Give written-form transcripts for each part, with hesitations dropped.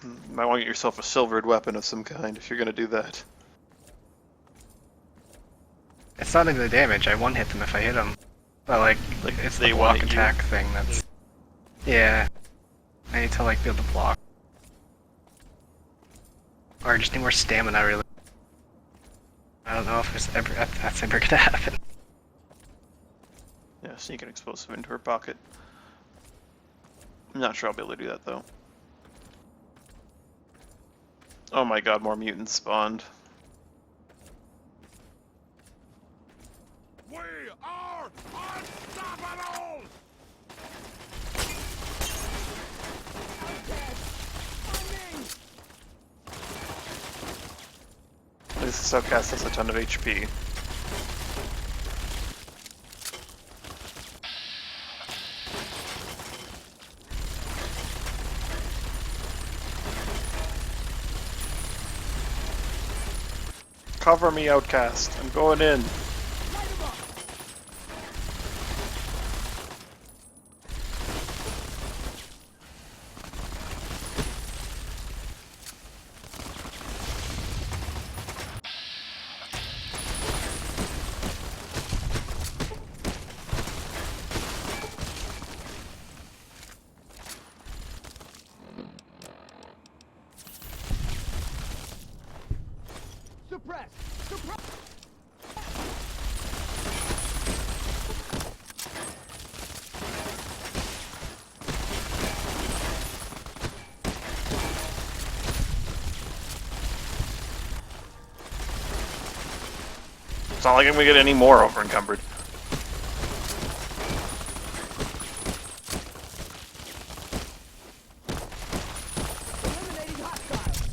You might want to get yourself a silvered weapon of some kind if you're gonna do that. It's not even the damage, I one-hit them if I hit them. But like it's they the block one-hit you? attack thing that's... Yeah. I need to like be able to block. Or I just need more stamina really. I don't know if that's ever gonna happen. Yeah, sneak an explosive into her pocket. I'm not sure I'll be able to do that though. Oh my god, more mutants spawned. We are unstoppable! This Cellcast has a ton of HP. Cover me, Outcast. I'm going in. Suppress! Suppress! It's not like I'm gonna get any more over encumbered. Eliminating hostiles!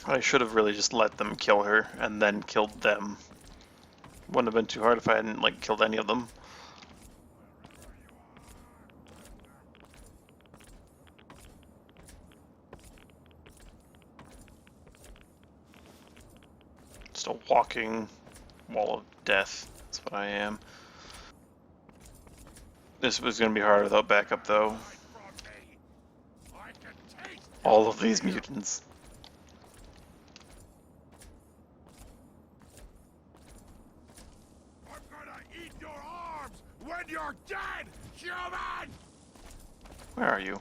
I should have really just let them kill her and then killed them. Wouldn't have been too hard if I hadn't like killed any of them. Just a walking wall of death. That's what I am. This was gonna be hard without backup though. All of these mutants. I'm gonna eat your arms when you're dead, human! Where are you?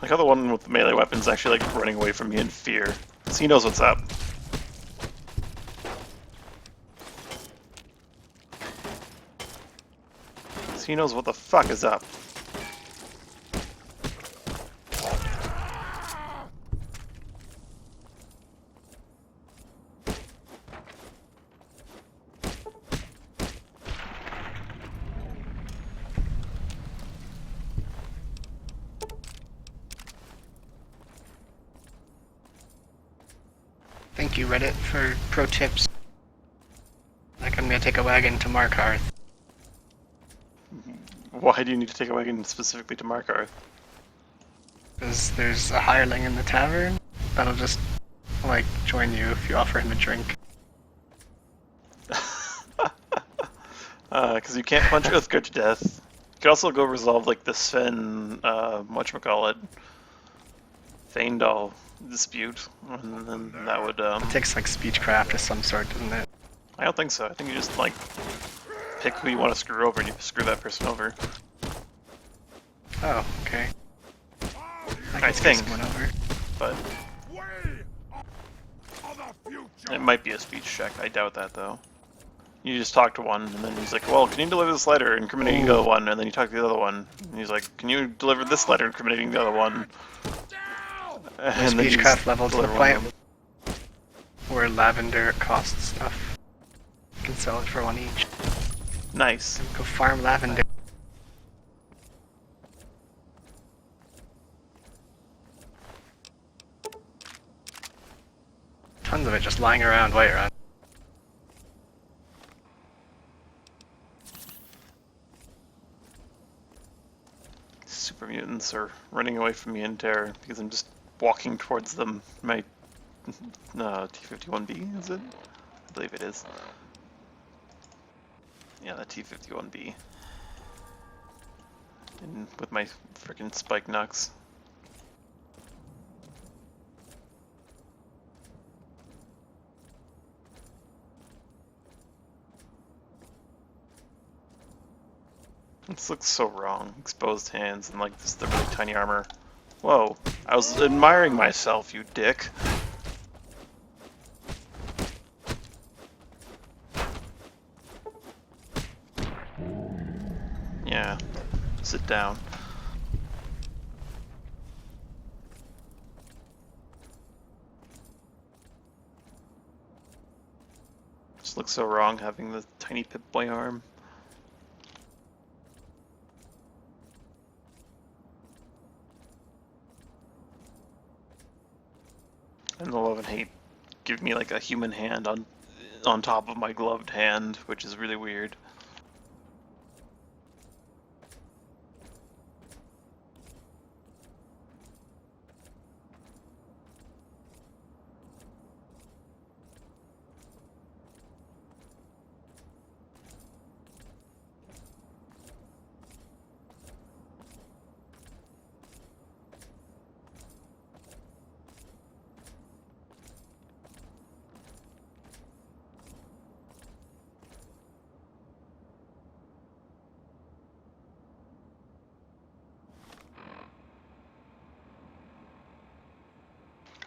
Like how the one with the melee weapon's actually like running away from me in fear. So he knows what's up. So he knows what the fuck is up. Thank you, Reddit, for pro tips. Like, I'm gonna take a wagon to Markarth. Why do you need to take a wagon specifically to Markarth? Because there's a hireling in the tavern that'll just, like, join you if you offer him a drink. Because you can't punch Uthgar to death. You could also go resolve like the Sven, whatchamacallit, Feindal dispute, and then that would, It takes, like, speechcraft of some sort, doesn't it? I don't think so. I think you just like pick who you want to screw over and you screw that person over. Oh, okay. I can screw think. someone over. But We are the future. it might be a speech check. I doubt that though. You just talk to one, and then he's like, "Well, can you deliver this letter incriminating the other one?" And then you talk to the other one, and he's like, "Can you deliver this letter incriminating the other one?" Down! And then you just Speechcraft level to the deliver one of point them. where lavender costs stuff. You can sell it for 1 each. Nice. Go farm lavender. Tons of it just lying around Whiterun. Super mutants are running away from me in terror because I'm just walking towards them. My T-51B, is it? I believe it is. Yeah, the T-51B. And with my freaking spike knocks. This looks so wrong. Exposed hands and like just the really tiny armor. Whoa, I was admiring myself, you dick. Yeah, sit down. Just looks so wrong having the tiny Pip-Boy arm. And the love and hate give me like a human hand on top of my gloved hand, which is really weird.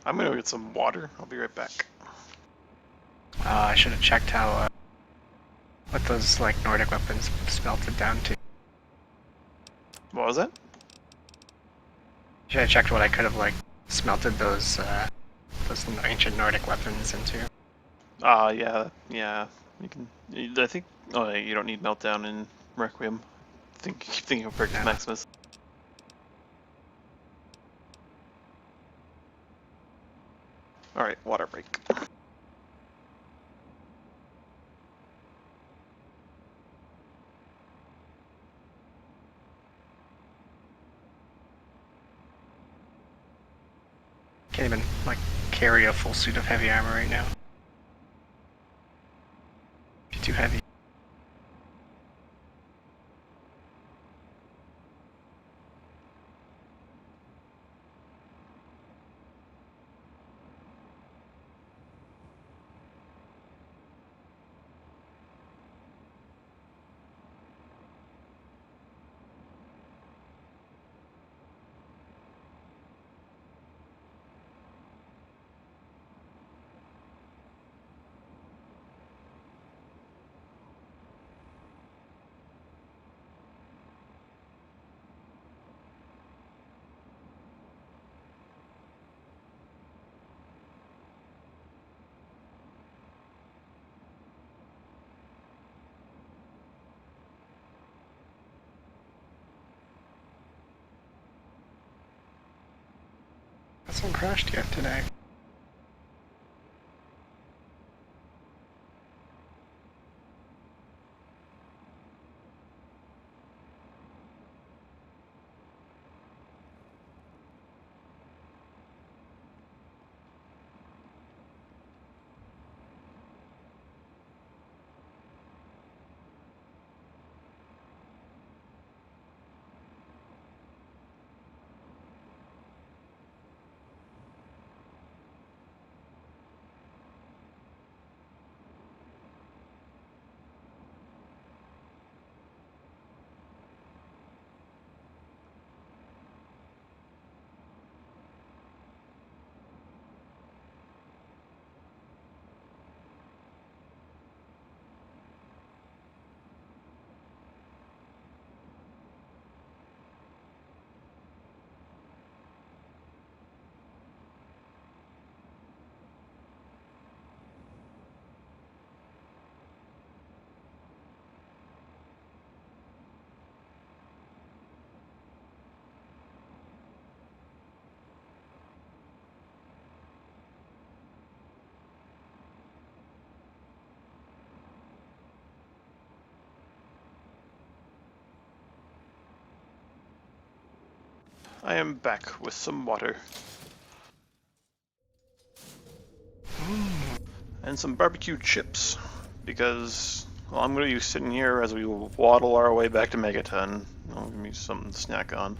I'm gonna go get some water. I'll be right back. I should have checked how what those like Nordic weapons smelted down to. What was that? Should have checked what I could have like smelted those ancient Nordic weapons into. Yeah. You can. I think. Oh, you don't need meltdown in Requiem. Keep thinking of Perkins Yeah. Maximus. All right, water break. Can't even like carry a full suit of heavy armor right now. Be too heavy. Hasn't crashed yet today. I am back with some water. And some barbecue chips. Because, well, I'm going to be sitting here as we waddle our way back to Megaton. I'll give me something to snack on.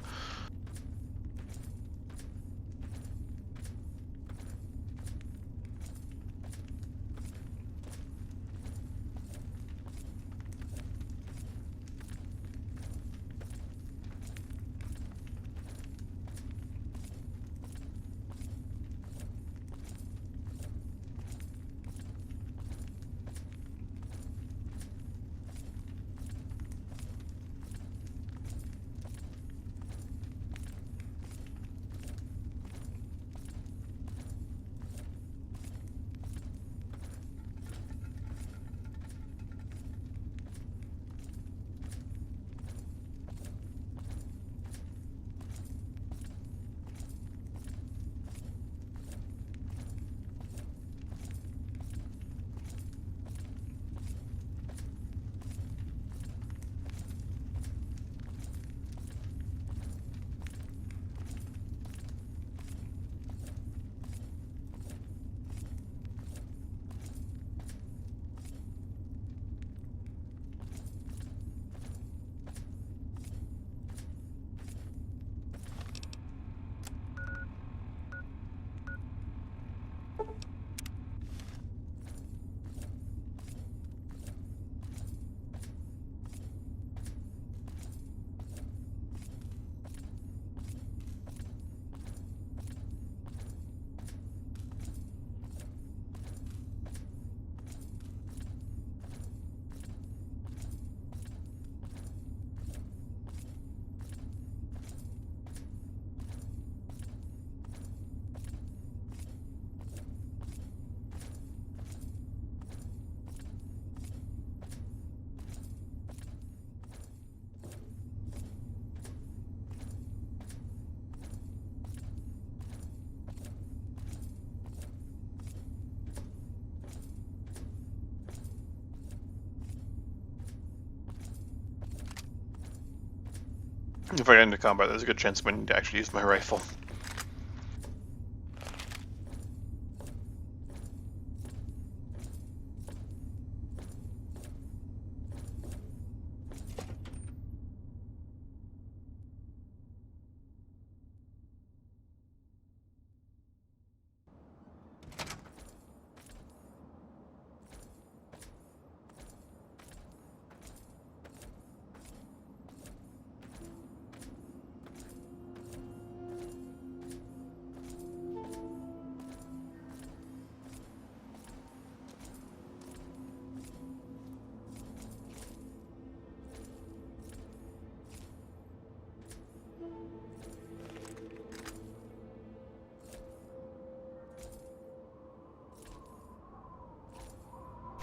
If I get into combat, there's a good chance I'm going to actually use my rifle.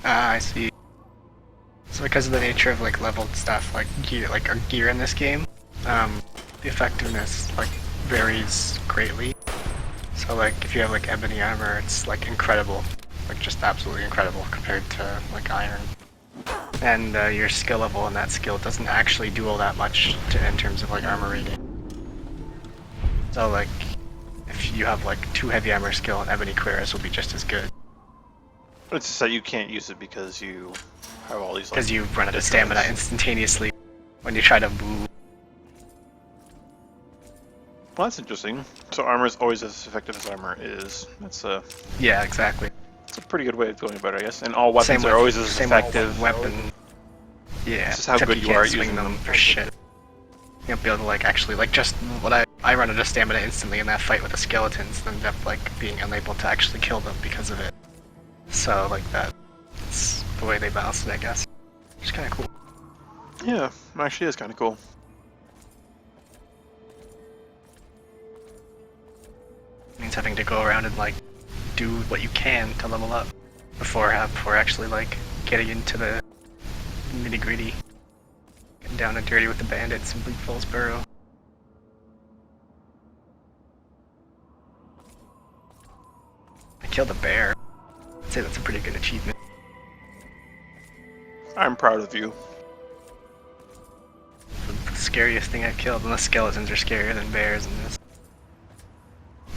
Ah, I see. So because of the nature of like leveled stuff, like gear in this game, the effectiveness like varies greatly. So like if you have like ebony armor, it's like incredible, like just absolutely incredible compared to like iron. And your skill level on that skill doesn't actually do all that much in terms of like armor rating. So like if you have like 2 heavy armor skill, and ebony cuirass will be just as good. But it's just that you can't use it because you have all these. Because you run out of stamina instantaneously when you try to move. Well, that's interesting. So armor is always as effective as armor is. Yeah, exactly. It's a pretty good way of going about it, I guess. And all weapons are always as effective. Weapon. Yeah. It's just how good you are at using them for shit. You won't be able to like actually like just what I run out of stamina instantly in that fight with the skeletons, and end up like being unable to actually kill them because of it. So like that's the way they balance it, I guess. It's kind of cool. Yeah, it actually is kind of cool. It means having to go around and like do what you can to level up before actually like getting into the nitty gritty, getting down and dirty with the bandits in Bleak Falls Burrow. I killed a bear. I'd say that's a pretty good achievement. I'm proud of you. The scariest thing I've killed, unless skeletons are scarier than bears in this.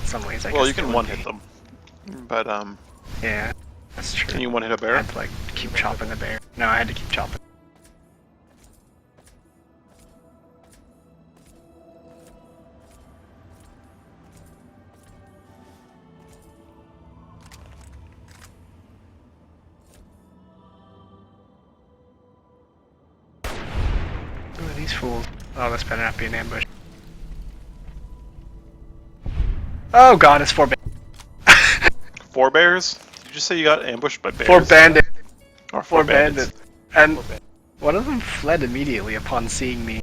In some ways, I guess. Well, you they can would one-hit be. them. But, Yeah, that's true. can you one-hit a I bear? had to like keep chopping the bear. No, I had to keep chopping. Who are these fools? Oh, this better not be an ambush. Oh god, it's 4 bandits. 4 bears? Did you just say you got ambushed by bears? 4 bandits. Or 4 bandits? bandits. And one of them fled immediately upon seeing me.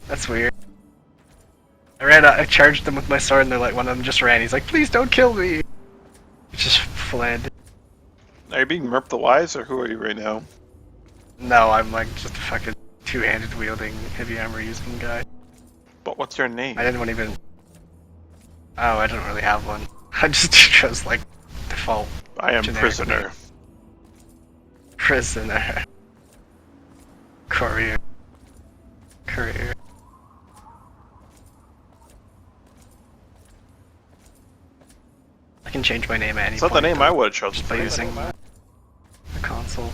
That's weird. I charged them with my sword and they're like, one of them just ran. He's like, please don't kill me. He just fled. Are you being Merp the Wise, or who are you right now? No, I'm like just a fucking two-handed wielding heavy armor using guy. But what's your name? I didn't want to even. Oh, I don't really have one. I just chose like default. I am generic prisoner. name. Prisoner. Courier. Courier. I can change my name at any It's point. not the name though, I would have chosen. just by using the console.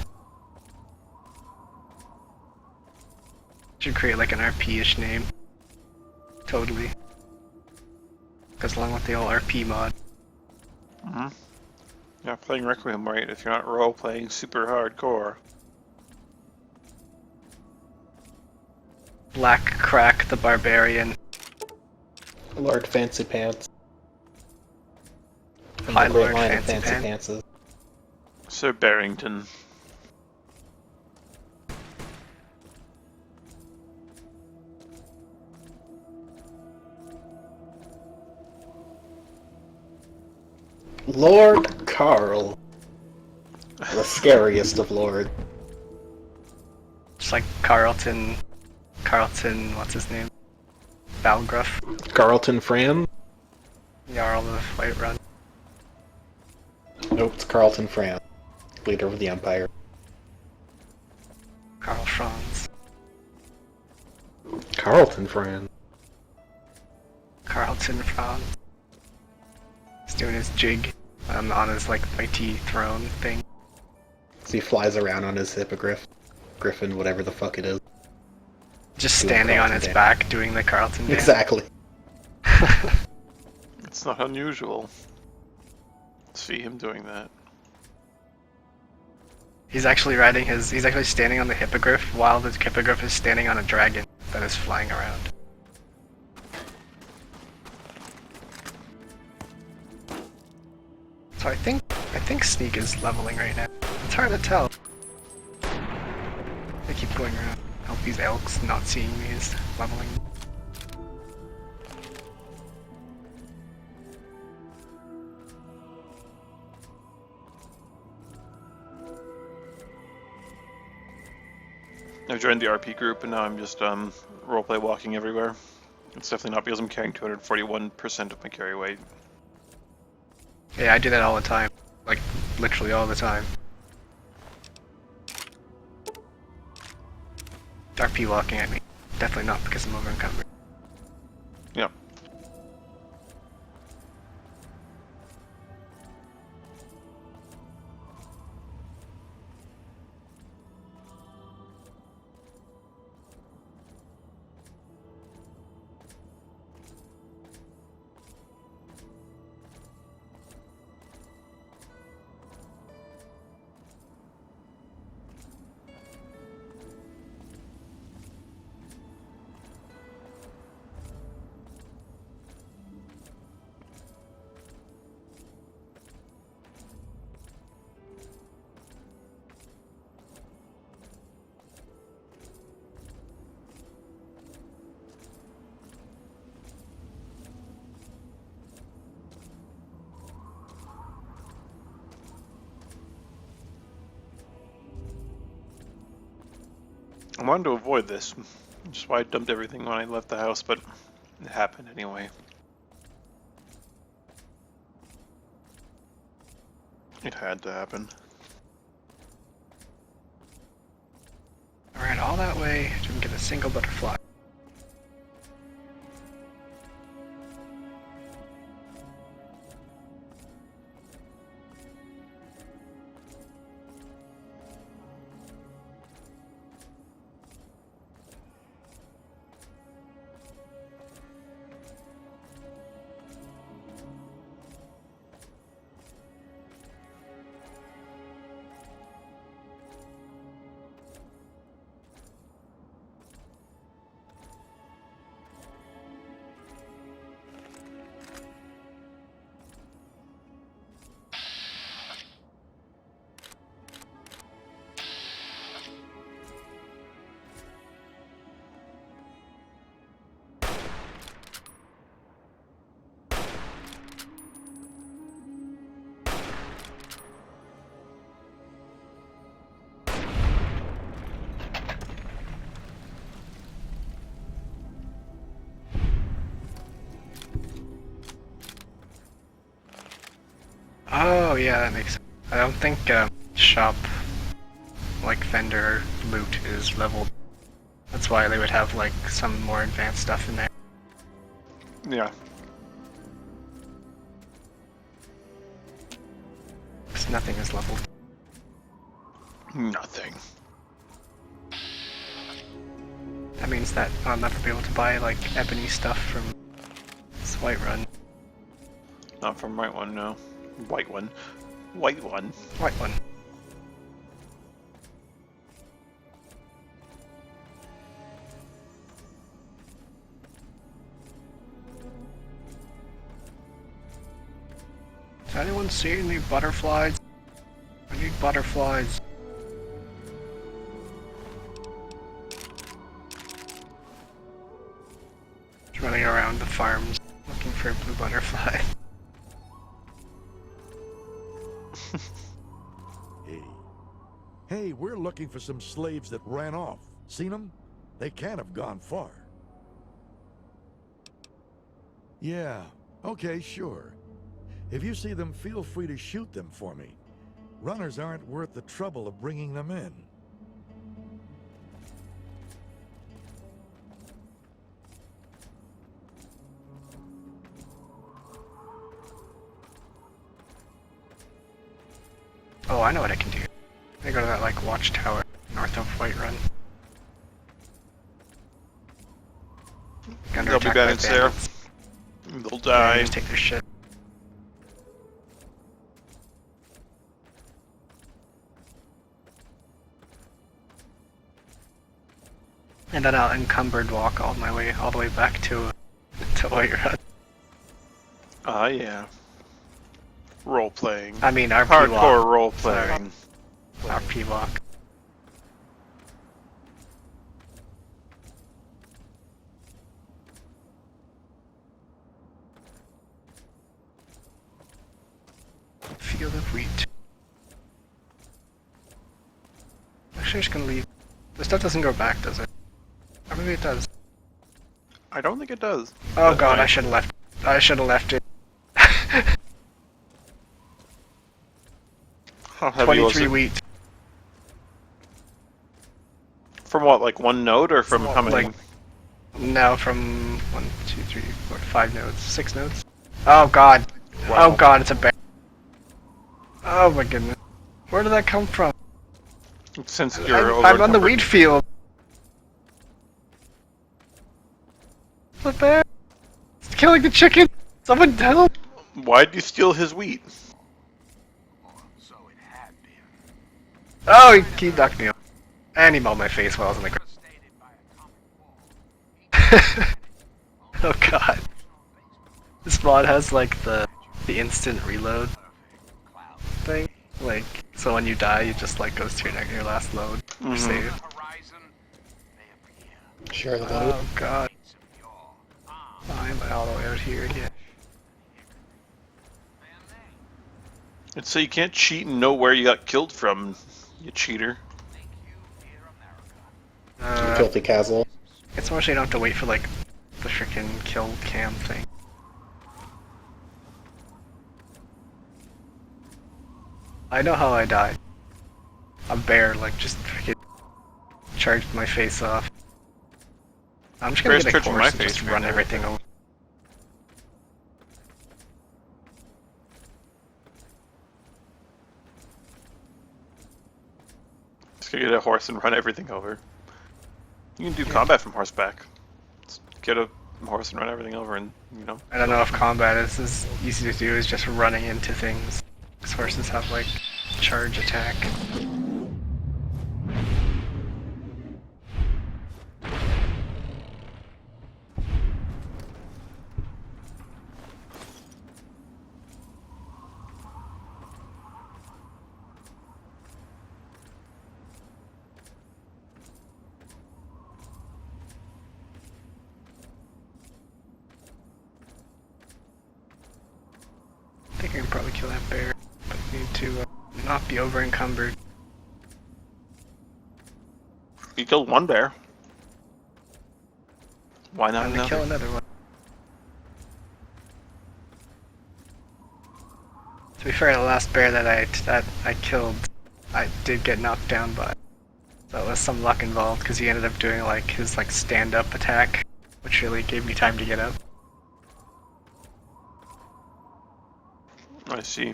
Should create like an RP-ish name. Totally. Goes along with the old RP mod. Mm-hmm. You're not playing Requiem right if you're not role-playing super hardcore. Black Crack the Barbarian. Lord Fancy Pants. From Hi, the great Lord line of Fancy Fancy Pants. Pantses. Sir Barrington. Lord Carl. The scariest of lords. Just like Carlton, what's his name? Balgruff, Carlton Fram? Jarl of Whiterun. Nope, it's Carlton Fram. Leader of the Empire. Karl Franz. Carlton Fram. Carlton Franz. He's doing his jig on his like mighty throne thing. So he flies around on his hippogriff. Griffin, whatever the fuck it is. Just Doing standing on Carlton its dance. back doing the Carlton dance. Exactly. It's not unusual to see him doing that. He's actually standing on the hippogriff while the hippogriff is standing on a dragon that is flying around. So I think Sneak is leveling right now. It's hard to tell. They keep going around. I hope these elks not seeing me is leveling. I've joined the RP group and now I'm just roleplay walking everywhere. It's definitely not because I'm carrying 241% of my carry weight. Yeah, I do that all the time. Like, literally all the time. RP walking at me. Definitely not because I'm over encumbered. Yeah. I wanted to avoid this, which is why I dumped everything when I left the house, but it happened anyway. It had to happen. I ran all that way, didn't get a single butterfly. Oh yeah, that makes sense. I don't think shop, like vendor loot is leveled. That's why they would have like some more advanced stuff in there. Yeah. Because nothing is leveled. Nothing. That means that I'll never be able to buy like ebony stuff from this Whiterun. Not from right one, no. White one. White one. White one. Does anyone see any butterflies? I need butterflies. Just running around the farms looking for blue butterflies. Hey, we're looking for some slaves that ran off. Seen them? They can't have gone far. Yeah, okay, sure. If you see them, feel free to shoot them for me. Runners aren't worth the trouble of bringing them in. Oh, I know what I can do. I go to that like watchtower north of Whiterun. They'll be bandits there. They'll die. Just take their shit. And then I'll encumbered walk all the way back to Whiterun. Ah, yeah. Role playing. I mean, RP Hardcore walk. role playing. RP walk. Field of wheat. Actually, I'm just gonna leave. The stuff doesn't go back, does it? Or maybe it does. I don't think it does. Oh But god, I should have left. I should have left it. How heavy was 23 it? wheat. From what, like one node, or from From how many? like- No, from 1, 2, 3, 4, 5 nodes. 6 nodes. Oh god. Wow. Oh god, it's a bear. Oh my goodness. Where did that come from? Since you're I'm on the over-encumbered. wheat field. The bear. It's killing the chicken. Someone help. Why'd you steal his wheat? Oh, he knocked me off. And he mauled my face while I was on the ground. Oh god. This mod has like the instant reload thing. Like, so when you die, you just like goes to your last load. Or save. Share the load. Oh god. I'm all the way out here again. It's so you can't cheat and know where you got killed from, you cheater. Filthy Castle. It's mostly you don't have to wait for like the freaking kill cam thing. I know how I died. A bear like just freaking charged my face off. I'm just gonna Bear's get a twitching my horse and face just right run now. everything over. Just gonna get a horse and run everything over. You can do combat from horseback. Just get a horse and run everything over, and you know. I don't know if combat is as easy to do as just running into things. These horses have like charge attack. I think I can probably kill that bear, but I need to not be over encumbered. You killed one bear. Why not I'm gonna another? kill another one. To be fair, the last bear that I killed, I did get knocked down by. So there was some luck involved because he ended up doing like his like stand-up attack, which really gave me time to get up. I see.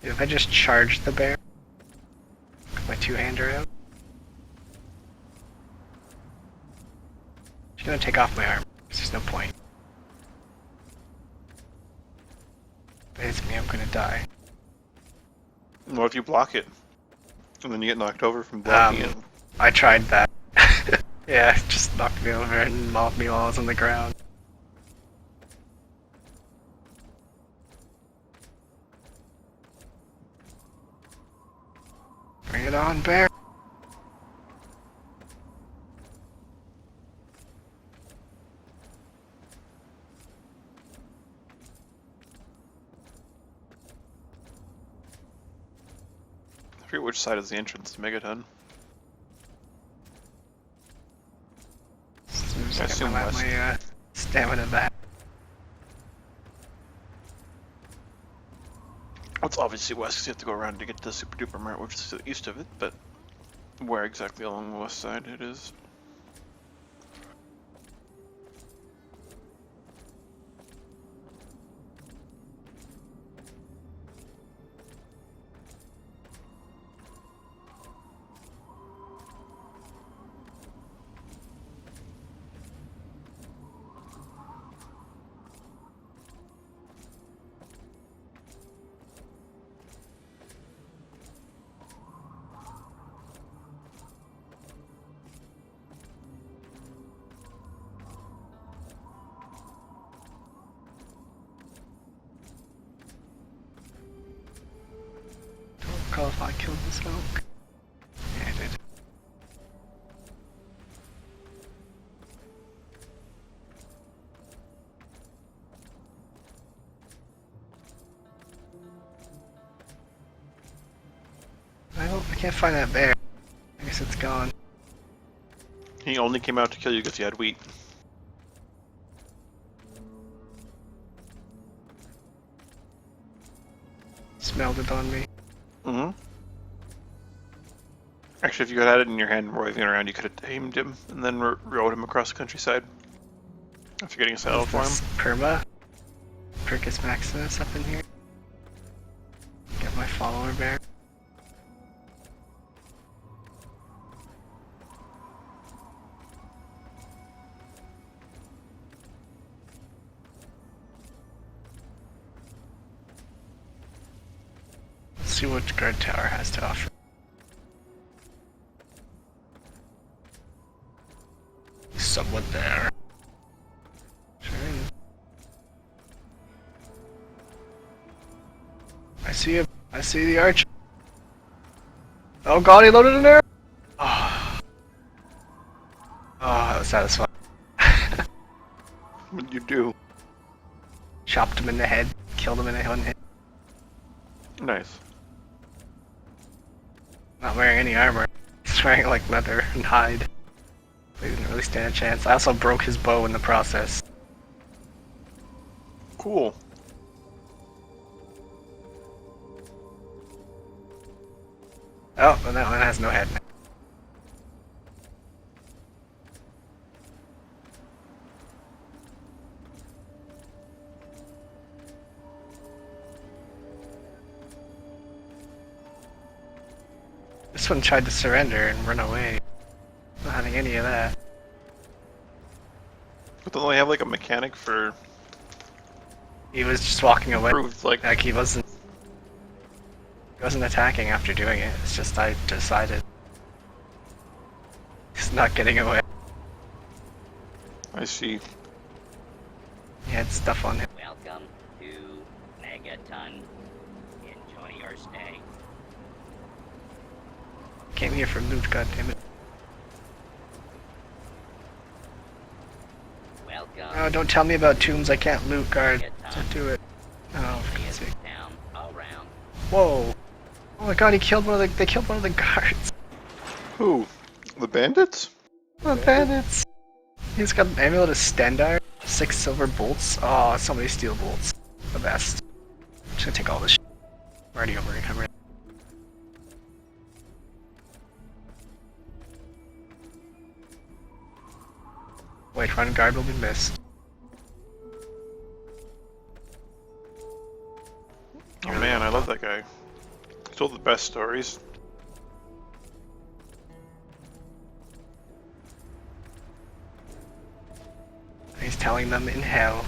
If I just charge the bear, with my two-hander out, she's gonna take off my arm. There's no point. If it hits me, I'm gonna die. What if you block it? And then you get knocked over from blocking it. I tried that. Yeah, it just knocked me over and mauled me while I was on the ground. Bring it on, bear! I forget which side is the entrance to Megaton. Seems I like assume I'm at west. my stamina back. Well, it's obviously west because you have to go around to get to the Super Duper Mart, which is to the east of it, but where exactly along the west side it is. Don't recall if I killed the smoke. Yeah, I did. Well, I can't find that bear. I guess it's gone. He only came out to kill you because he had wheat. Smelled it on me. Mm-hmm. Actually, if you had it in your hand and waving it around, you could have aimed him and then rode him across the countryside. After getting a saddle for him. This Perma? Percus Maximus up in here. Get my follower bear. Let's see what guard tower has to offer. Someone there. Sure is. I see him. I see the archer. Oh god, he loaded an arrow! Oh, that was satisfying. What did you do? Chopped him in the head, killed him in a one hit. Nice. Not wearing any armor. He's wearing like leather and hide. He didn't really stand a chance. I also broke his bow in the process. Cool. Oh, and that one has no head. This one tried to surrender and run away. Not having any of that. But don't they have like a mechanic for He was just walking away. improved like Like he wasn't attacking after doing it. It's just I decided he's not getting away. I see. He had stuff on him. Welcome to Megaton. Enjoy your stay. Came here for loot, goddammit. Welcome. Oh, don't tell me about tombs I can't loot, guard. Don't do it. Oh, for God's sake. Down, all round. Whoa. Oh my god, he killed one of the, they killed one of the guards. Who? The bandits? The bandits. He's got an amulet of Stendar, 6 silver bolts. Oh, so many steel bolts. The best. I'm just gonna take all this shit. I'm already over encumbered. Wait, run guard will be missed. Oh man, I love that guy. He told the best stories. He's telling them in hell.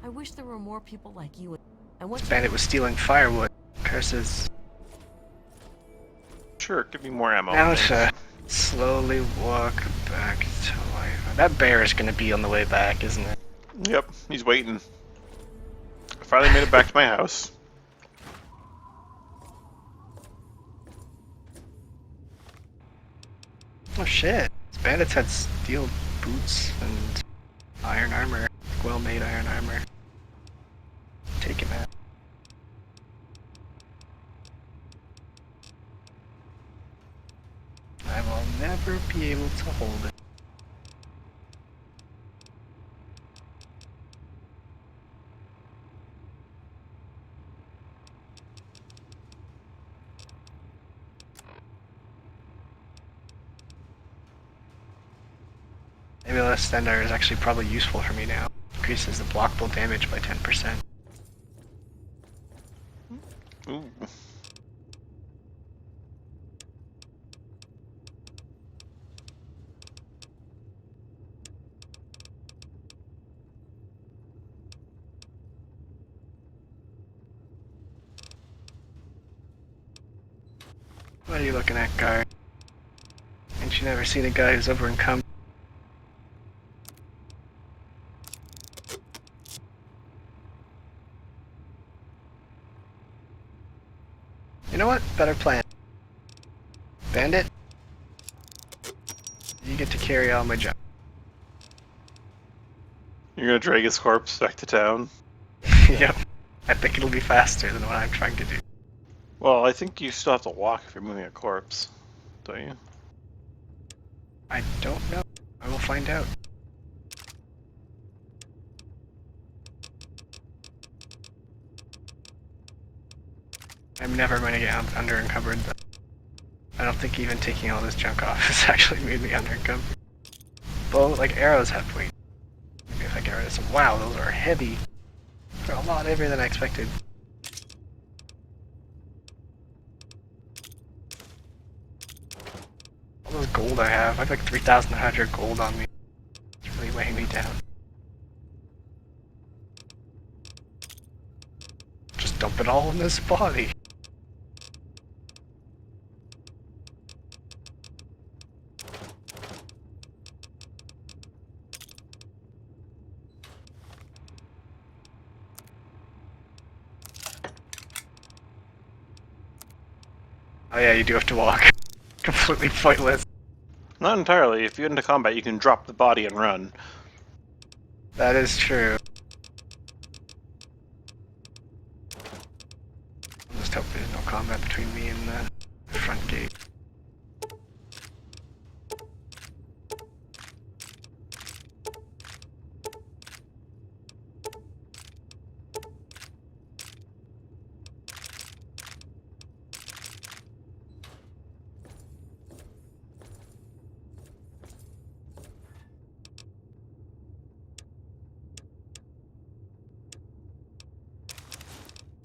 I wish there were more people like you. And what's This bandit was stealing firewood. Curses. Sure, give me more ammo. Now thanks. to slowly walk back to life. That bear is gonna be on the way back, isn't it? Yep, he's waiting. I finally made it back to my house. Oh shit. These bandits had steel boots and iron armor. Well-made iron armor. Take him out. I will never be able to hold it. Maybe the Stendar is actually probably useful for me now. Increases the blockable damage by 10%. Ooh. What are you looking at, guard? Ain't you never seen a guy who's over encumbered? You know what? Better plan. Bandit? You get to carry all my junk. You're gonna drag his corpse back to town? Yep. I think it'll be faster than what I'm trying to do. Well, I think you still have to walk if you're moving a corpse, don't you? I don't know. I will find out. I'm never going to get under encumbered. I don't think even taking all this junk off has actually made me under encumbered. Bow, like arrows have weight. Maybe if I get rid of some. Wow, those are heavy. They're a lot heavier than I expected. All those gold I have like 3,100 gold on me. It's really weighing me down. Just dump it all in this body. Oh yeah, you do have to walk. Completely pointless. Not entirely. If you get into combat, you can drop the body and run. That is true. I'll just hope there's no combat between me and the front gate.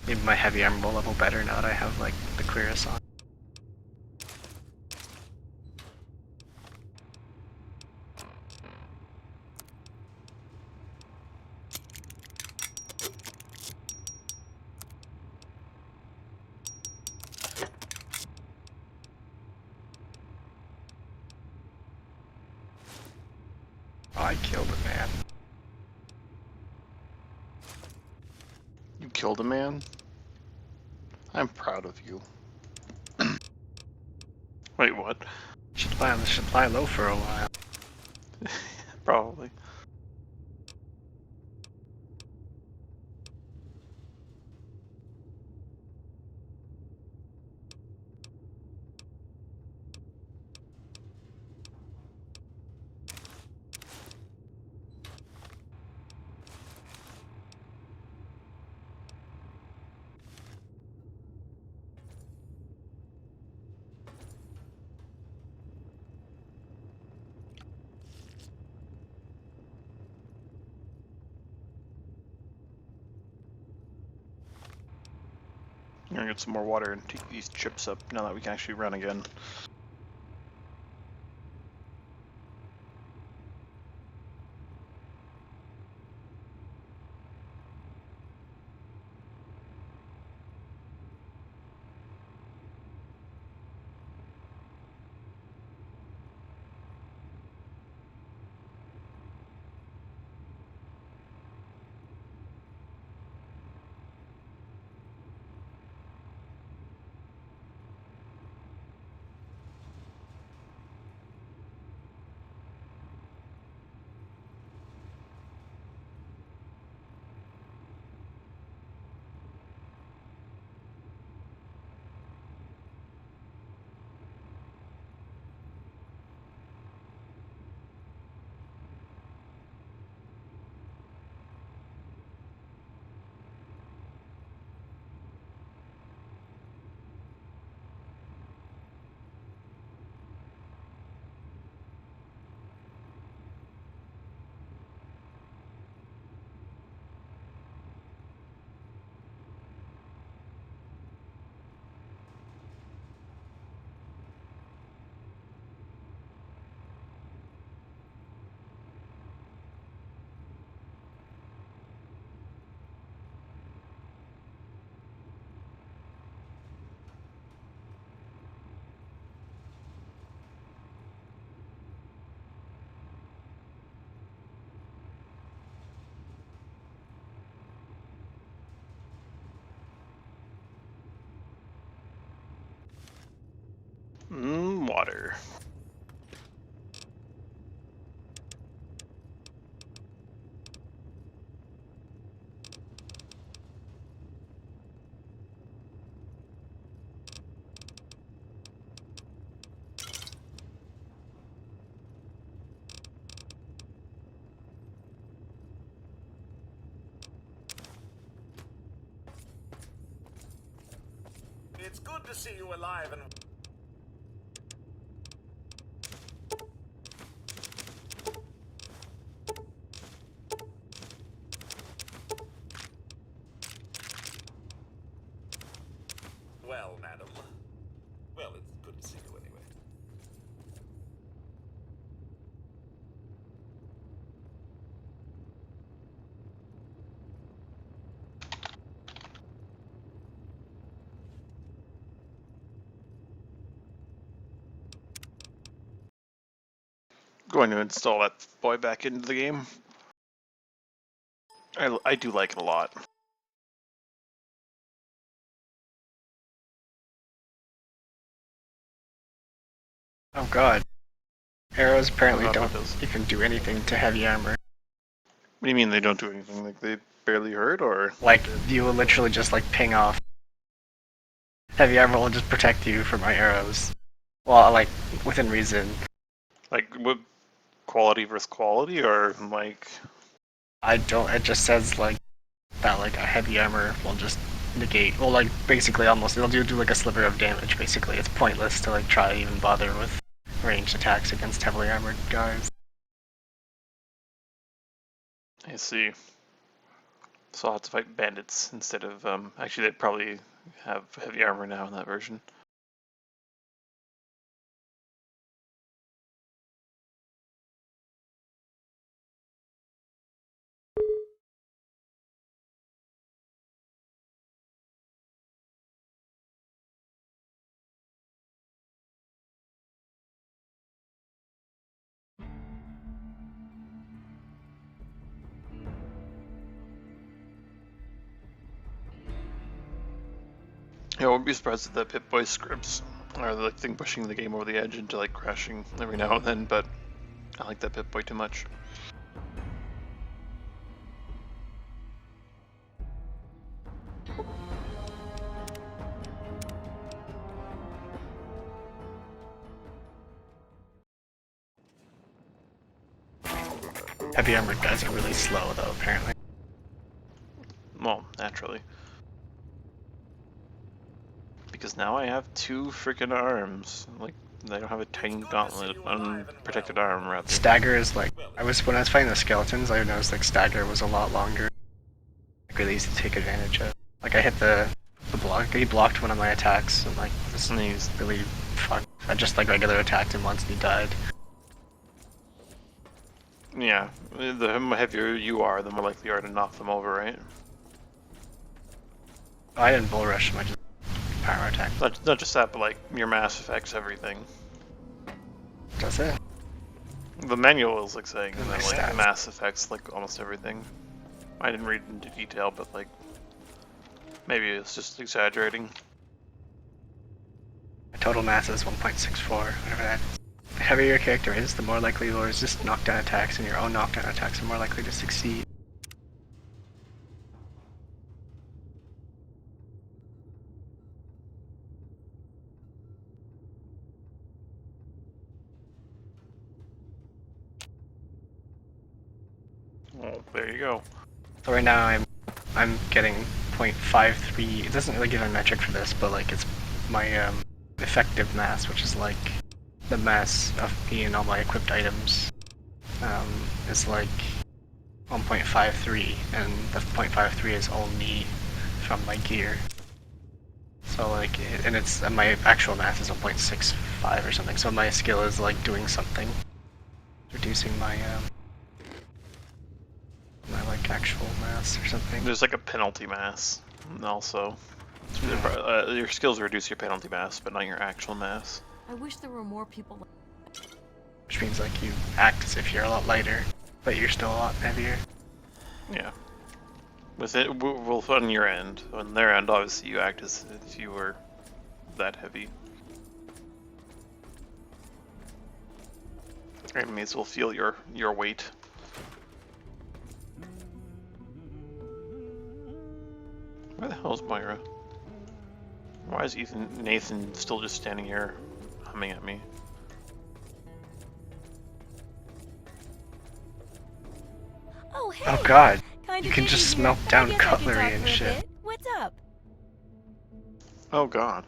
Maybe my heavy armor will level better now that I have like the clearest on. I killed a man. You killed a man? I'm proud of you. Wait, what? Should lie low for a while. Probably. I'm gonna get some more water and take these chips up now that we can actually run again. Water. It's good to see you alive and... Well, madam. Well, it's good to see you anyway. Going to install that boy back into the game. I do like it a lot. Oh god. Arrows apparently What don't does? even do anything to heavy armor. What do you mean they don't do anything? Like they barely hurt, or Like, you will literally just like ping off. Heavy armor will just protect you from my arrows. Well, like, within reason. like what quality versus quality, or like It just says like, that like a heavy armor will just negate, well like basically almost, it'll do like a sliver of damage basically. It's pointless to like try to even bother with ranged attacks against heavily armored guys. I see. So I'll have to fight bandits instead of actually they probably have heavy armor now in that version. I won't be surprised if the Pip-Boy scripts are the thing pushing the game over the edge into like crashing every now and then, but I like that Pip-Boy too much. Heavy armored guys are really slow though, apparently. Well, naturally. Because now I have 2 freaking arms. Like, I don't have a tiny gauntlet, unprotected arm, rather. Stagger is like, when I was fighting the skeletons, I noticed like stagger was a lot longer. Like really easy to take advantage of. Like I hit the block, he blocked one of my attacks, and like this And he's really fucked. I just like regular attacked him once and he died. yeah, the heavier you are, the more likely you are to knock them over, right? I didn't bull rush him, I just power attack. Not just that, but like your mass affects everything. That's it. The manual is like saying And that my like stats. mass affects like almost everything. I didn't read into detail, but like maybe it's just exaggerating. My total mass is 1.64, whatever that is. The heavier your character is, the more likely you'll resist knockdown attacks, and your own knockdown attacks are more likely to succeed. Well, there you go. So right now I'm getting 0.53. It doesn't really give a metric for this, but like it's my effective mass, which is like the mass of me and all my equipped items, is like 1.53, and the 0.53 is all me from my gear. So like, and my actual mass is 1.65 or something. So my skill is like doing something, reducing my my like actual mass or something. There's like a penalty mass also. Your skills reduce your penalty mass, but not your actual mass. I wish there were more people like... Which means like you act as if you're a lot lighter, but you're still a lot heavier. Yeah. With it, well, on your end. On their end, obviously, you act as if you were that heavy. Enemies will feel your weight. Where the hell is Myra? Why is Nathan still just standing here, humming at me? Oh, hey! Oh god, Kinda you can busy just here, melt but I down guess I can cutlery talk and for a shit. bit. What's up? Oh god.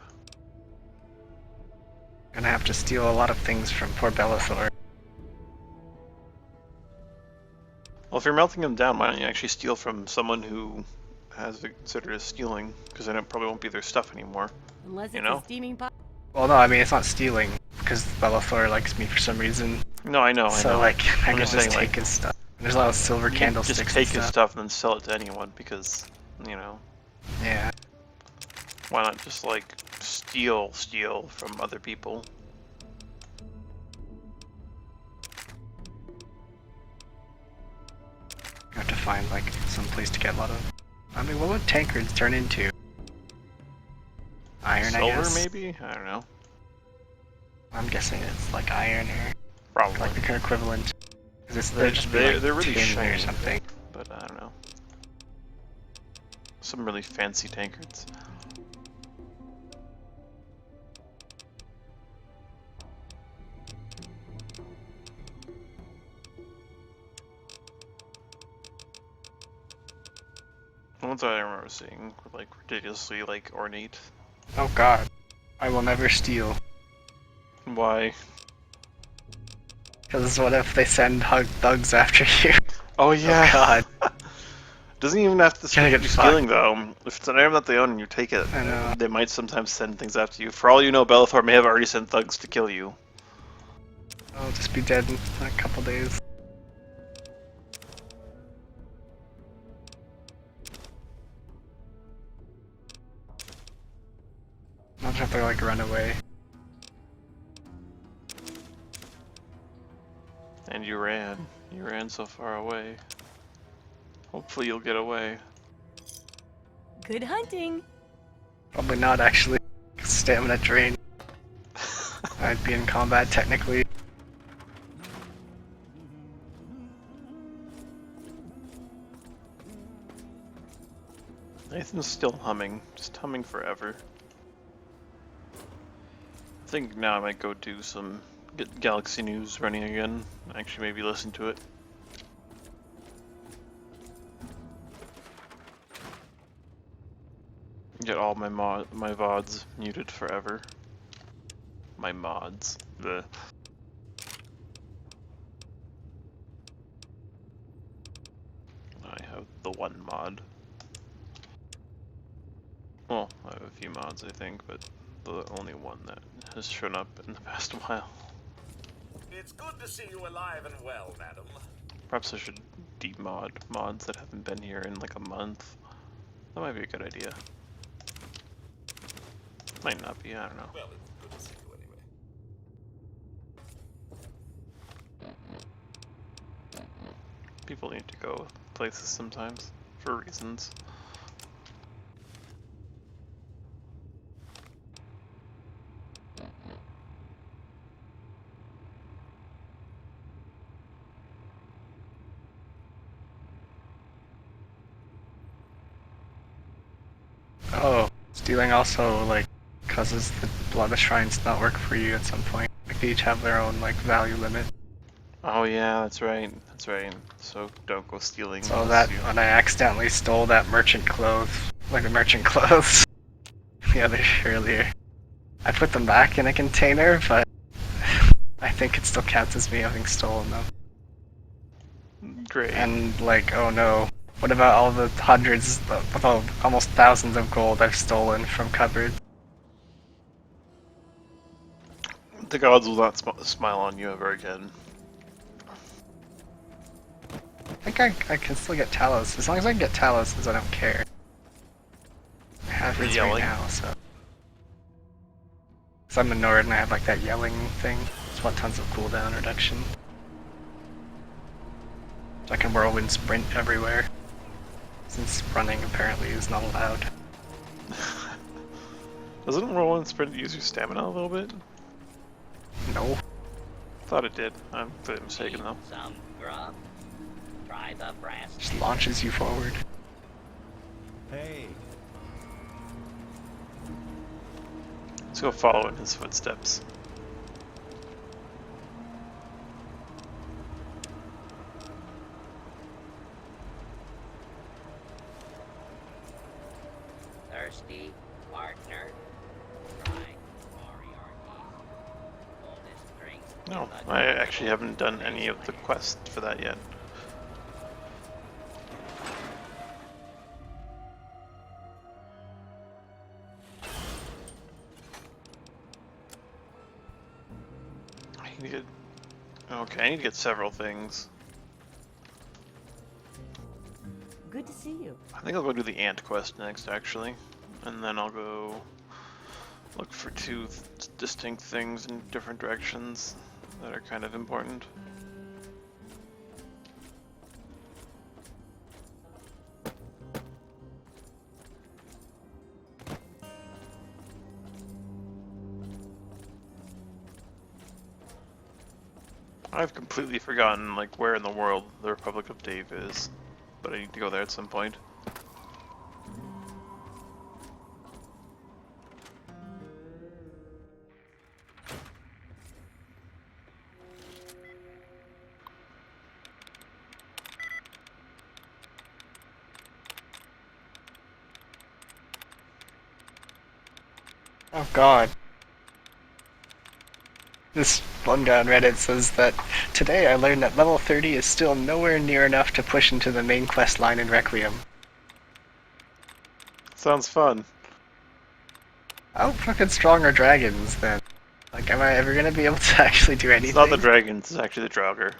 Gonna have to steal a lot of things from poor Bellathor. Well, if you're melting them down, why don't you actually steal from someone who has it considered as stealing? Because then it probably won't be their stuff anymore. Unless You it's know? a steaming pot. Well, no, I mean, it's not stealing, because Bellathor likes me for some reason. No, I know, So, I know. like, I I'm can just just saying, take like, his stuff. There's a lot of silver you can candlesticks just take and his stuff. stuff and then sell it to anyone, because, you know, Yeah. why not just, like, steal from other people? You have to find, like, some place to get a lot of... I mean, what would tankards turn into? Iron, Silver, I guess? maybe? I don't know. I'm guessing it's, like, iron or... Probably. like the equivalent. Because they're just like they're really tin shiny or something. but I don't know. Some really fancy tankards. The ones I remember seeing were like ridiculously like ornate. Oh god. I will never steal. Why? Because what if they send thugs after you? Oh yeah. Oh god. Doesn't even have to Gonna be get stealing though. If it's an item that they own and you take it, I know. they might sometimes send things after you. For all you know, Bellathor may have already sent thugs to kill you. I'll just be dead in a couple days. I'll just have to like run away. And you ran. You ran so far away. Hopefully you'll get away. Good hunting. Probably not actually. Stamina drain. I'd be in combat technically. Nathan's still humming, just humming forever. I think now I might go do get Galaxy News running again. Actually, maybe listen to it. Get all my VODs muted forever. My mods. The I have the one mod. Well, I have a few mods, I think, but the only one that has shown up in the past while. It's good to see you alive and well, madam. Perhaps I should demod mods that haven't been here in like a month. That might be a good idea. Might not be, I don't know. Well, it's good to see you anyway. People need to go places sometimes, for reasons. Oh, stealing also like causes the blood shrines to not work for you at some point. Like they each have their own like value limit. Oh yeah, that's right. That's right. So don't go stealing. So unless that you... when I accidentally stole that merchant clothes, like the merchant clothes, earlier, I put them back in a container, but I think it still counts as me having stolen them. Great. And like, oh no, what about all the hundreds, well, almost thousands of gold I've stolen from cupboards? The gods will not smile on you ever again. I think I can still get Talos. As long as I can get Talos, I don't care. I have his right Yelling. now, so. Because I'm a Nord and I have like that yelling thing. Just want tons of cooldown reduction. So I can whirlwind sprint everywhere. Since running apparently is not allowed. Doesn't roll and sprint use your stamina a little bit? No. Thought it did. I'm completely mistaken Need though. some grub? Try the brass. Just launches you forward. Hey, Let's go follow in his footsteps. Thirsty partner. Try Moriarty's oldest drink. No, I actually haven't done any of the quests for that yet. I need to get... Okay, I need to get several things. Good to see you. I think I'll go do the ant quest next, actually. And then I'll go look for two distinct things in different directions that are kind of important. I've completely forgotten like where in the world the Republic of Dave is, but I need to go there at some point. Oh god. This one guy on Reddit says that today I learned that level 30 is still nowhere near enough to push into the main quest line in Requiem. Sounds fun. How fucking strong are dragons then? Like, am I ever gonna be able to actually do anything? It's not the dragons, it's actually the Draugr.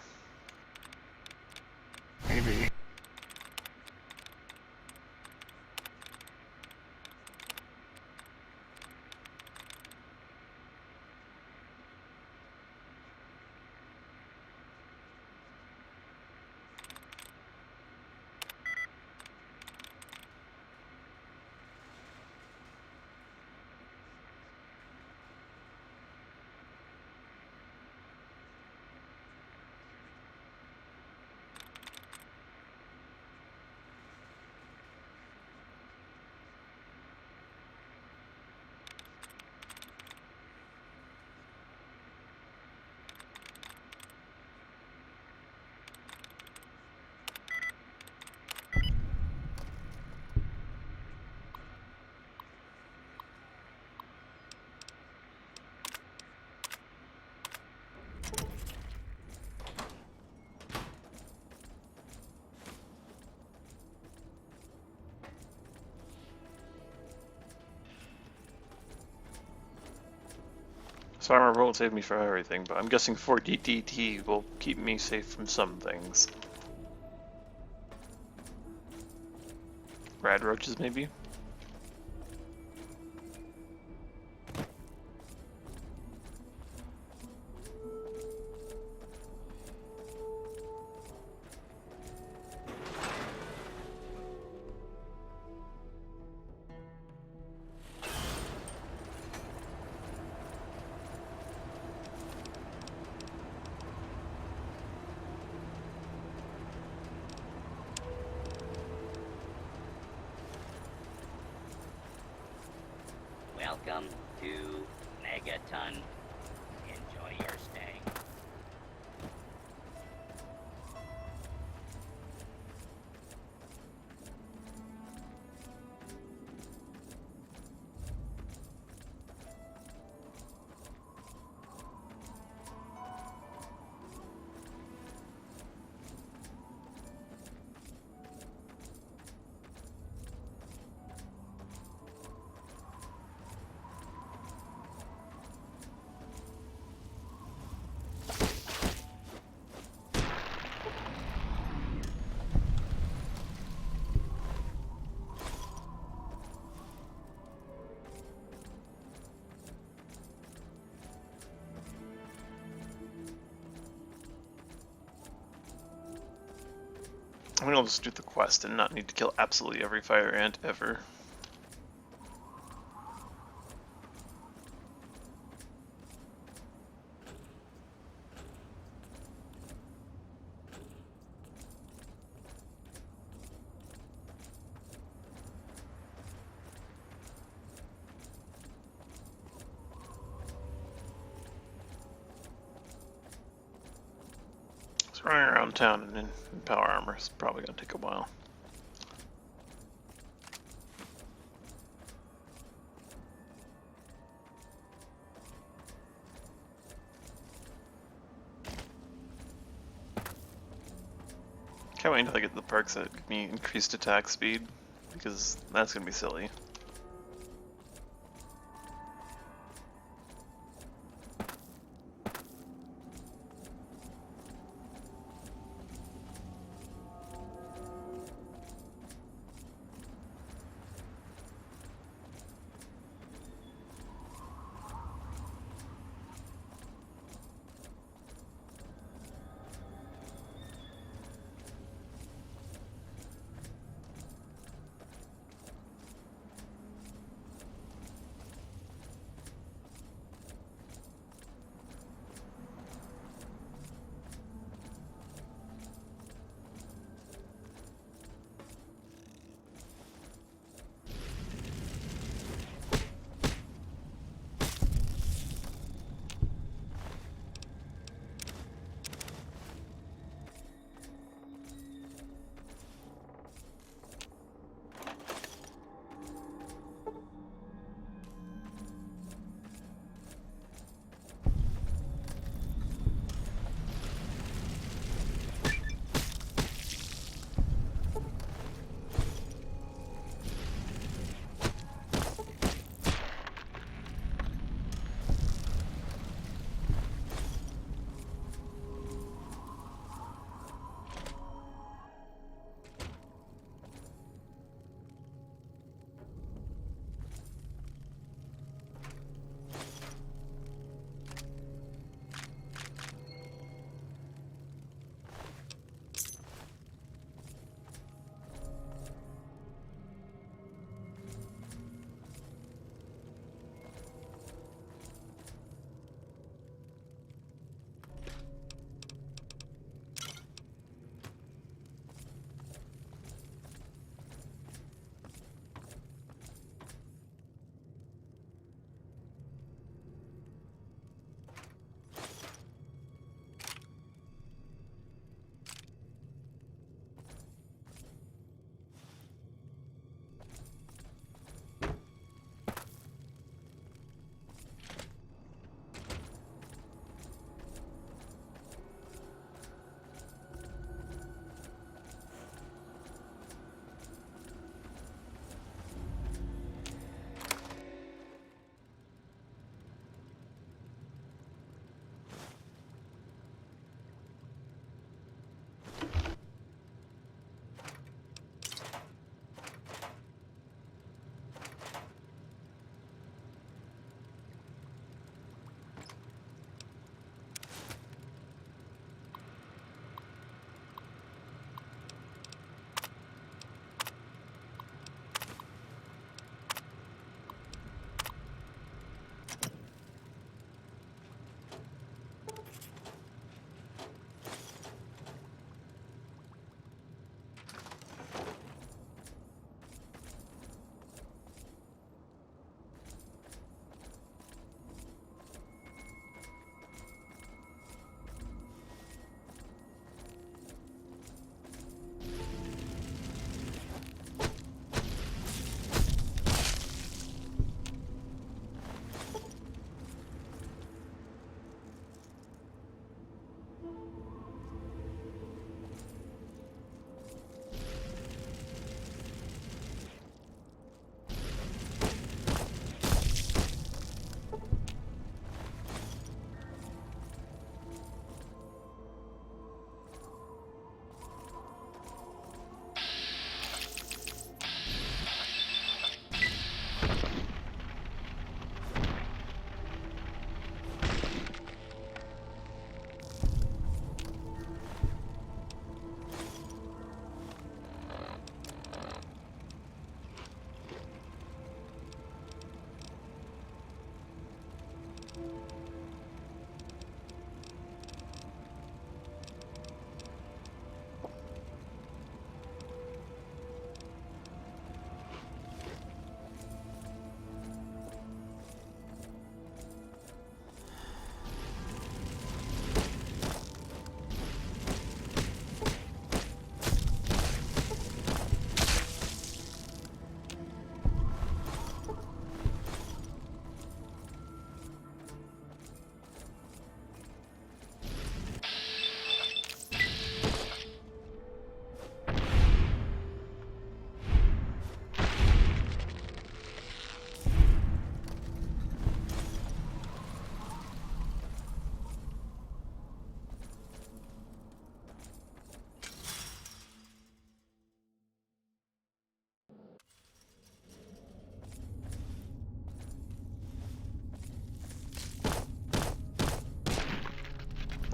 Maybe. So armor won't save me from everything, but I'm guessing 4DDT will keep me safe from some things. Rad roaches, maybe? Welcome to Megaton. Enjoy your stay. I mean, I'll just do the quest and not need to kill absolutely every fire ant ever. So running around town in power armor is probably going to take a while. Can't wait until I get the perks that give me increased attack speed, because that's going to be silly.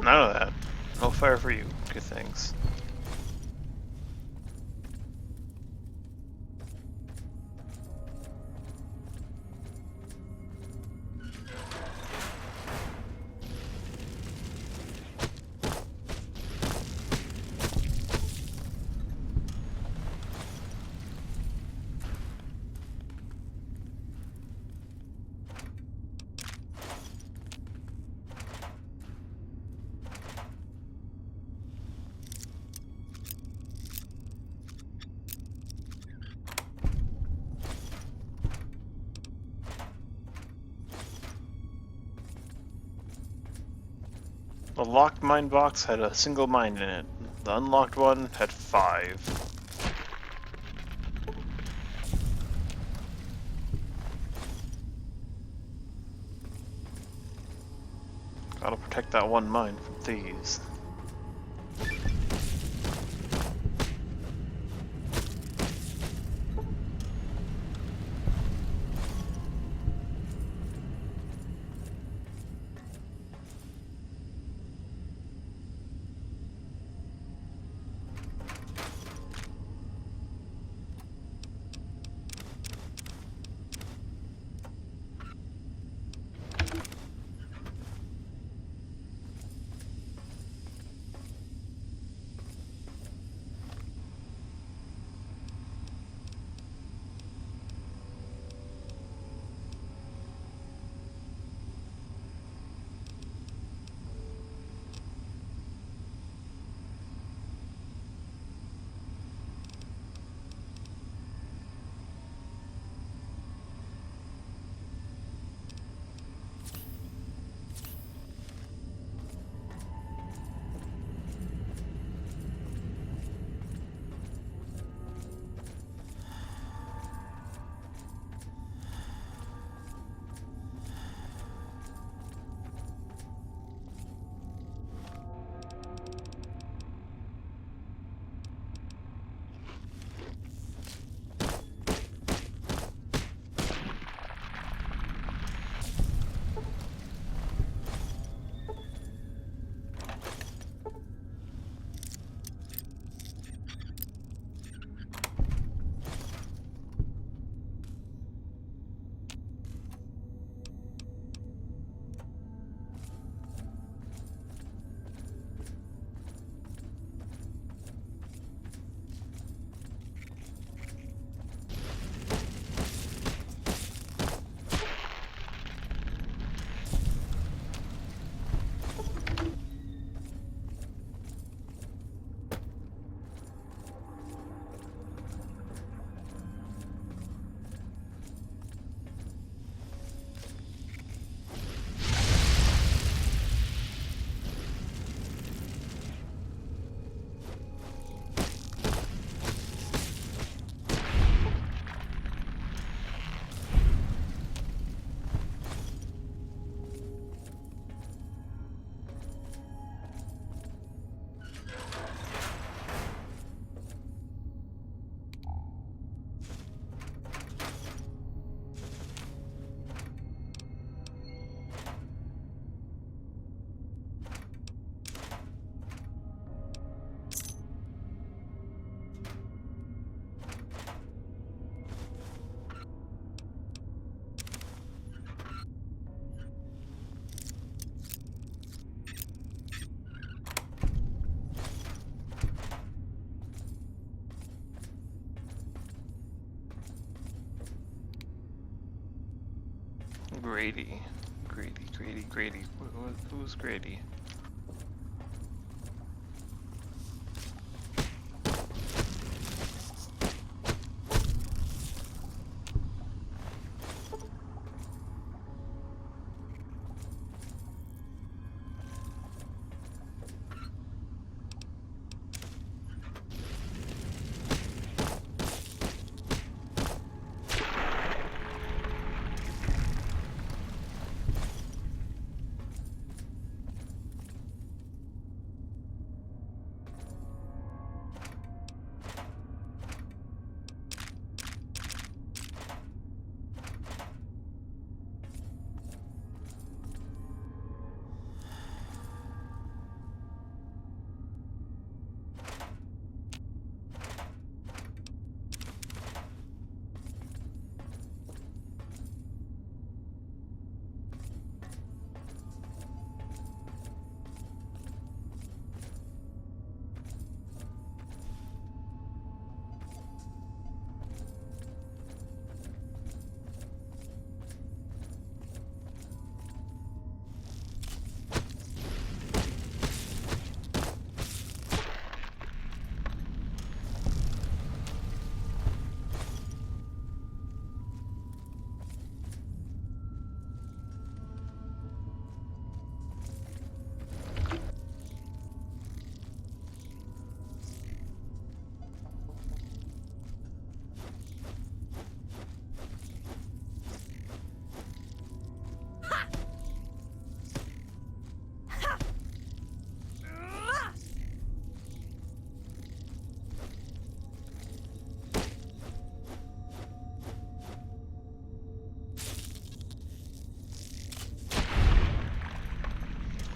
None of that. No fire for you. Good things. The locked mine box had a single mine in it. The unlocked one had 5. Gotta protect that one mine from thieves. Grady. Grady. Who's Grady?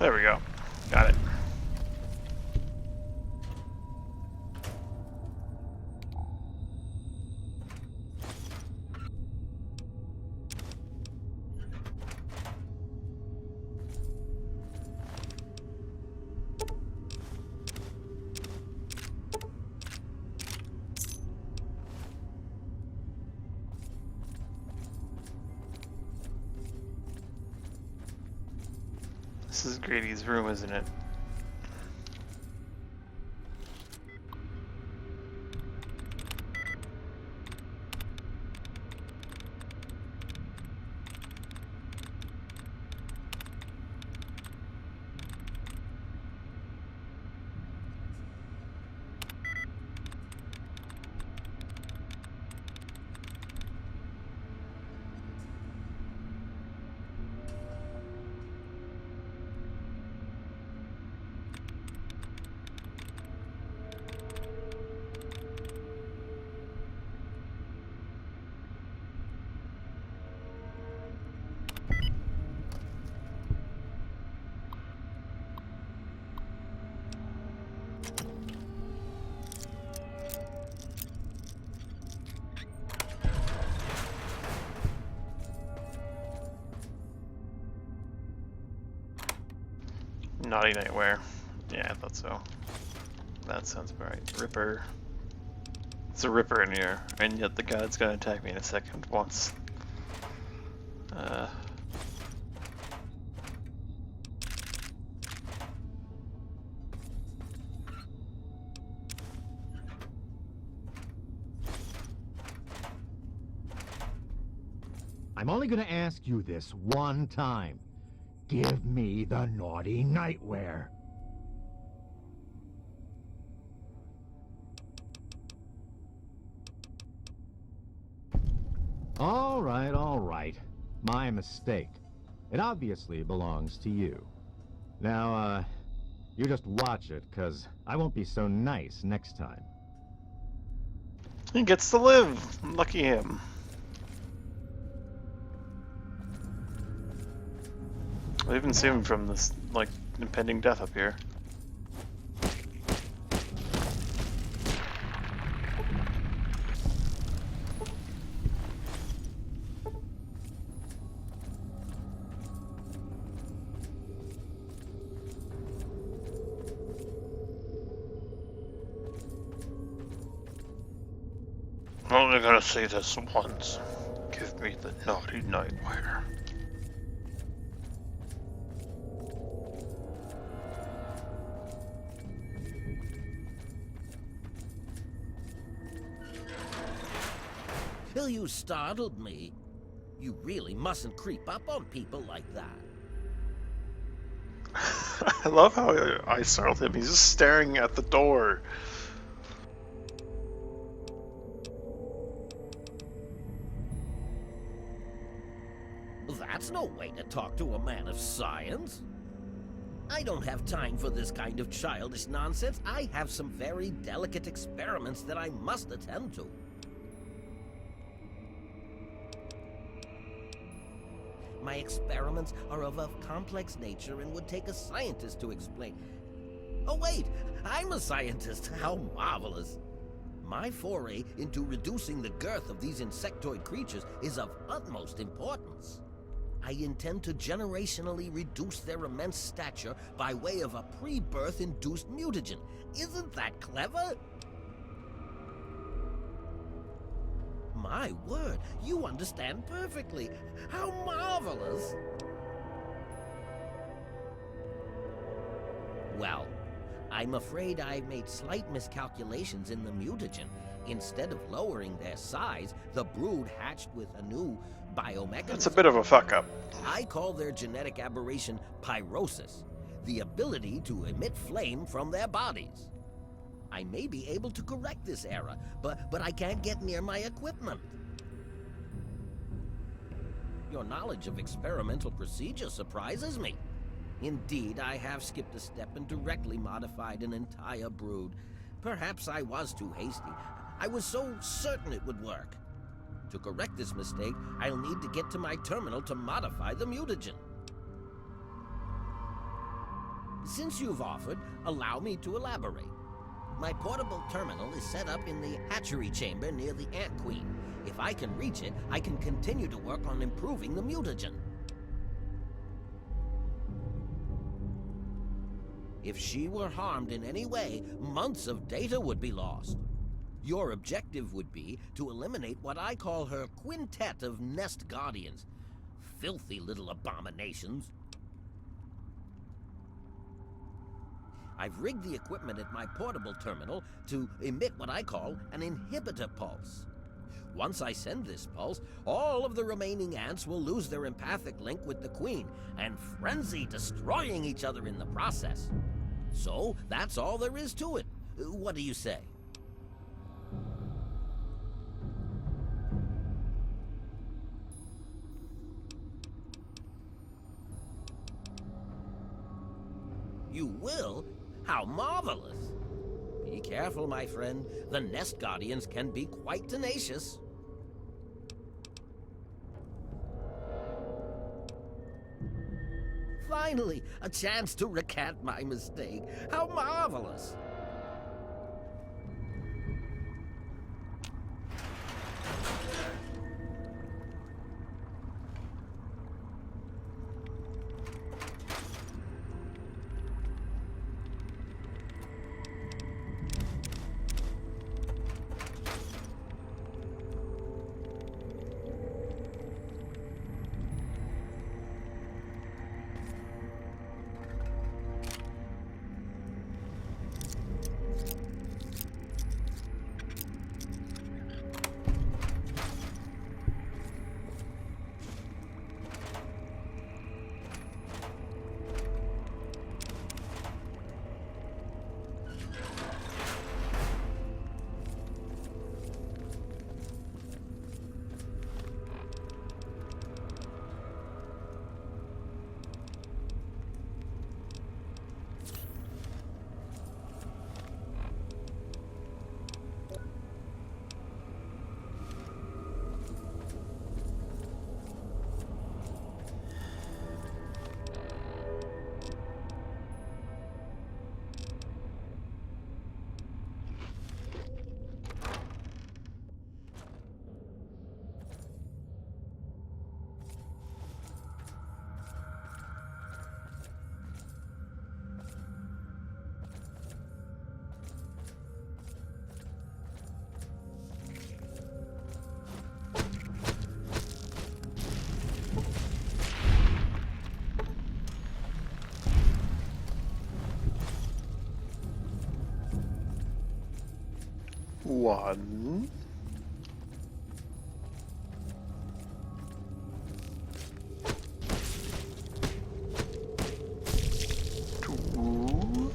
There we go. Got it. This is Grady's room, isn't it? Naughty Nightwear. Yeah, I thought so. That sounds about right. Ripper. It's a Ripper in here, and yet the god's gonna attack me in a second once. I'm only gonna ask you this one time. Give me the naughty nightwear. All right. My mistake. It obviously belongs to you. Now, you just watch it, 'cause I won't be so nice next time. He gets to live! Lucky him. I'll even save him from this, like, impending death up here. I'm only gonna say this once. Give me the naughty nightwear. Till you startled me. You really mustn't creep up on people like that. I love how I startled him. He's just staring at the door. That's no way to talk to a man of science. I don't have time for this kind of childish nonsense. I have some very delicate experiments that I must attend to. My experiments are of a complex nature and would take a scientist to explain. Oh wait, I'm a scientist. How marvelous. My foray into reducing the girth of these insectoid creatures is of utmost importance. I intend to generationally reduce their immense stature by way of a pre-birth induced mutagen. Isn't that clever? My word, you understand perfectly. How marvelous! Well, I'm afraid I've made slight miscalculations in the mutagen. Instead of lowering their size, the brood hatched with a new biomechanism. That's a bit of a fuck up. I call their genetic aberration pyrosis, the ability to emit flame from their bodies. I may be able to correct this error, but I can't get near my equipment. Your knowledge of experimental procedure surprises me. Indeed, I have skipped a step and directly modified an entire brood. Perhaps I was too hasty. I was so certain it would work. To correct this mistake, I'll need to get to my terminal to modify the mutagen. Since you've offered, allow me to elaborate. My portable terminal is set up in the hatchery chamber near the Ant Queen. If I can reach it, I can continue to work on improving the mutagen. If she were harmed in any way, months of data would be lost. Your objective would be to eliminate what I call her quintet of nest guardians. Filthy little abominations. I've rigged the equipment at my portable terminal to emit what I call an inhibitor pulse. Once I send this pulse, all of the remaining ants will lose their empathic link with the Queen and frenzy, destroying each other in the process. So, that's all there is to it. What do you say? You will? How marvelous! Be careful, my friend. The nest guardians can be quite tenacious. Finally, a chance to recant my mistake. How marvelous! One. Two.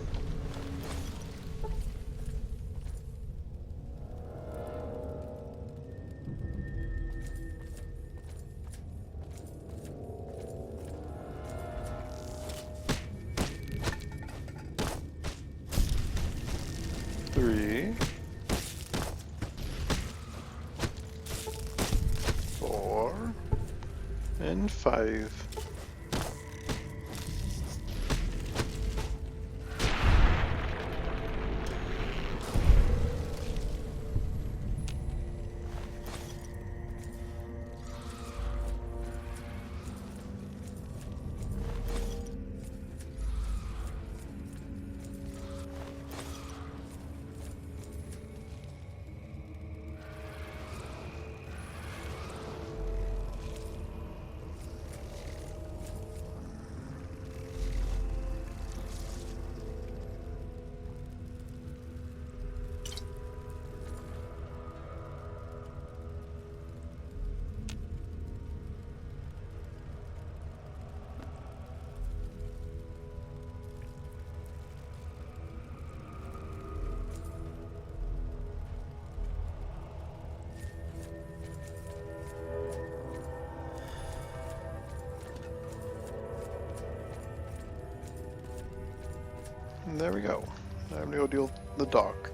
Three. 4 and 5. And there we go. Now I'm gonna go deal with the dock.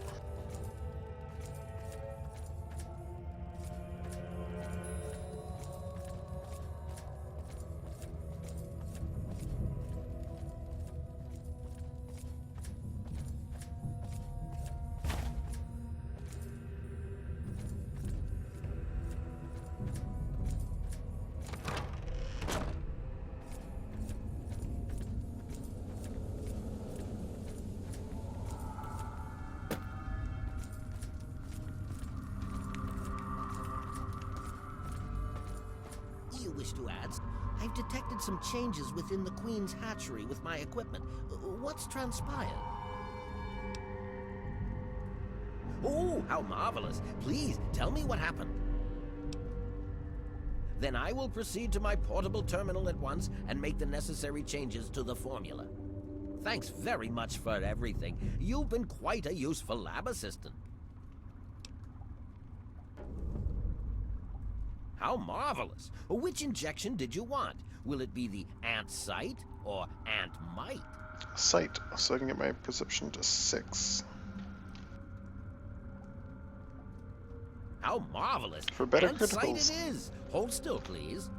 wish to add. I've detected some changes within the Queen's hatchery with my equipment. What's transpired? Oh, how marvelous. Please, tell me what happened. Then I will proceed to my portable terminal at once and make the necessary changes to the formula. Thanks very much for everything. You've been quite a useful lab assistant. How marvelous! Which injection did you want? Will it be the ant sight or ant might? Sight, so I can get my perception to 6. How marvelous! For better Ant sight criticals. it is! Hold still, please.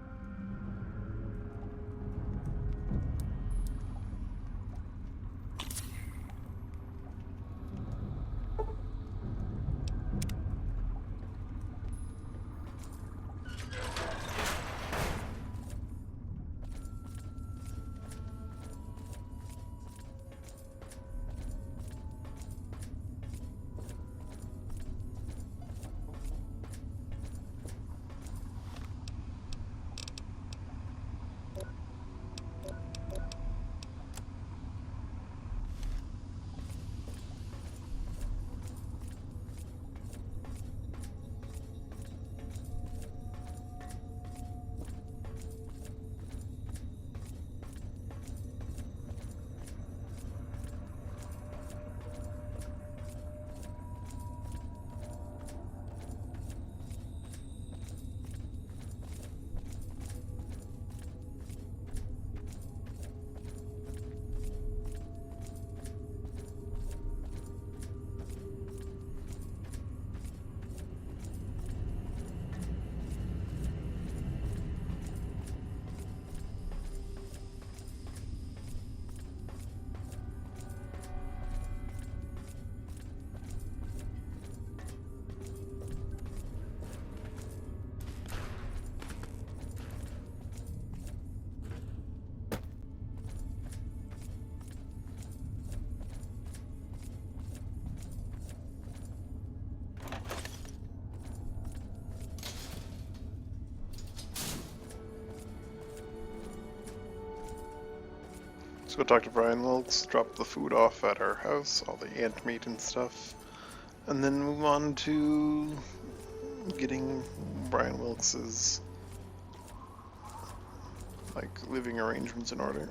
Let's go talk to Brian Wilkes, drop the food off at our house, all the ant meat and stuff, and then move on to getting Brian Wilkes's living arrangements in order.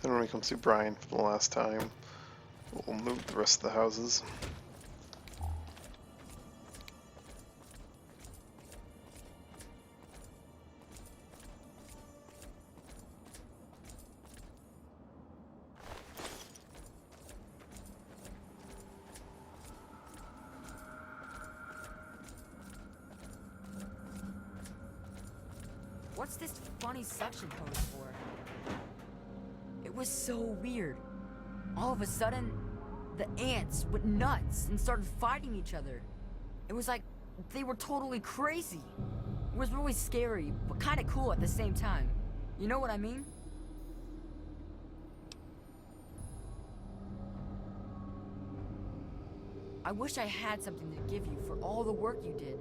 Then when we come see Brian for the last time, we'll move the rest of the houses. What's this funny suction pose for? It was so weird. All of a sudden, the ants went nuts and started fighting each other. It was like they were totally crazy. It was really scary, but kind of cool at the same time. You know what I mean? I wish I had something to give you for all the work you did,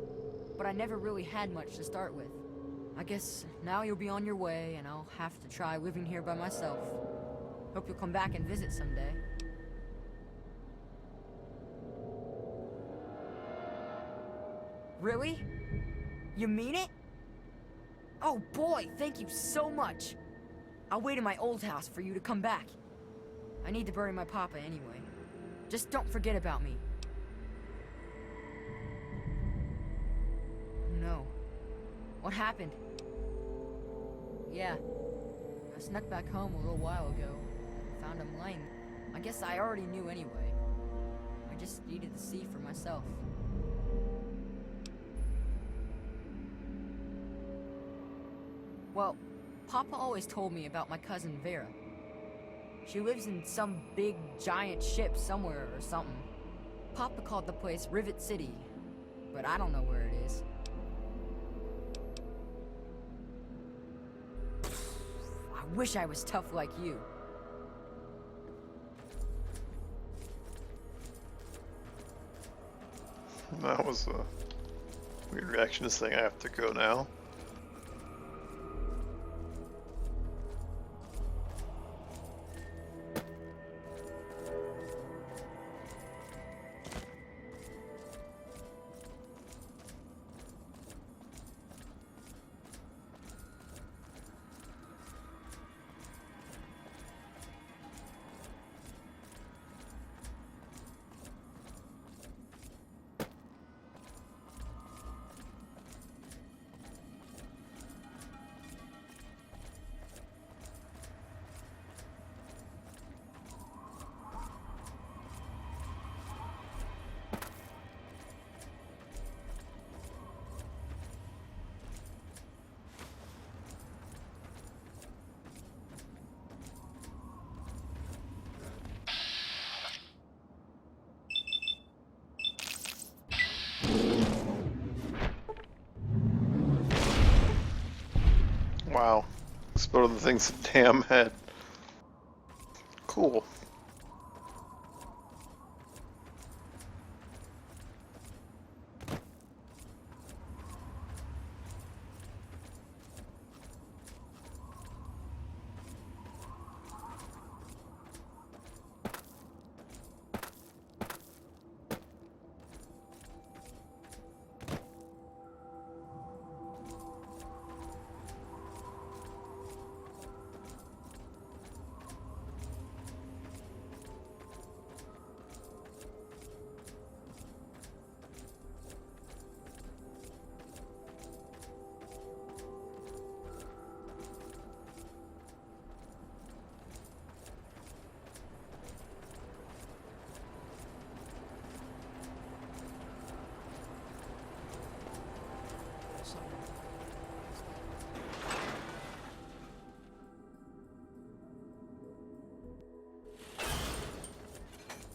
but I never really had much to start with. I guess now you'll be on your way, and I'll have to try living here by myself. Hope you'll come back and visit someday. Really? You mean it? Oh boy, thank you so much. I'll wait in my old house for you to come back. I need to bury my papa anyway. Just don't forget about me. No. What happened? Yeah. I snuck back home a little while ago. Found him lying. I guess I already knew anyway. I just needed to see for myself. Well, Papa always told me about my cousin Vera. She lives in some big, giant ship somewhere or something. Papa called the place Rivet City, but I don't know where it is. I wish I was tough like you. That was a weird reaction to saying I have to go now. Wow. Exploded the thing's damn head. Cool.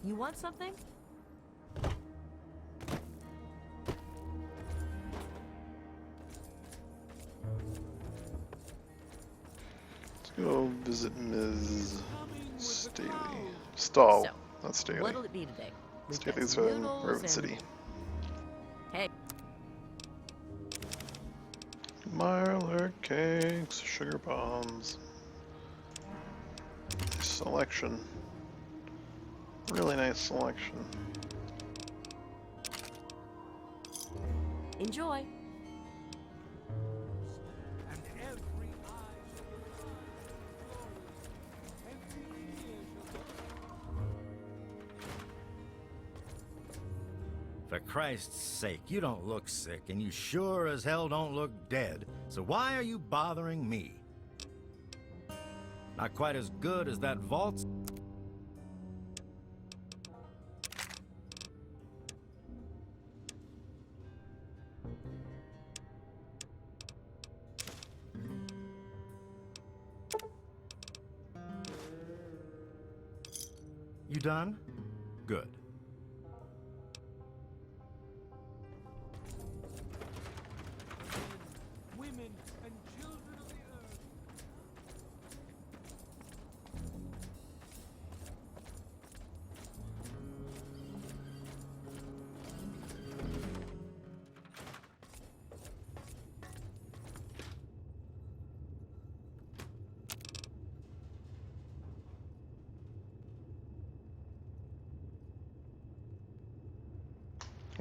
You want something? Let's go visit Ms. Staley. Stahl, So, not Staley. What'll it be today? We've got Staley's some from noodles Rivet and- City. Hey, Myler cakes, sugar bombs. Selection. Really nice selection. enjoy. For Christ's sake, you don't look sick, and you sure as hell don't look dead. So why are you bothering me? Not quite as good as that vault. You done? Good.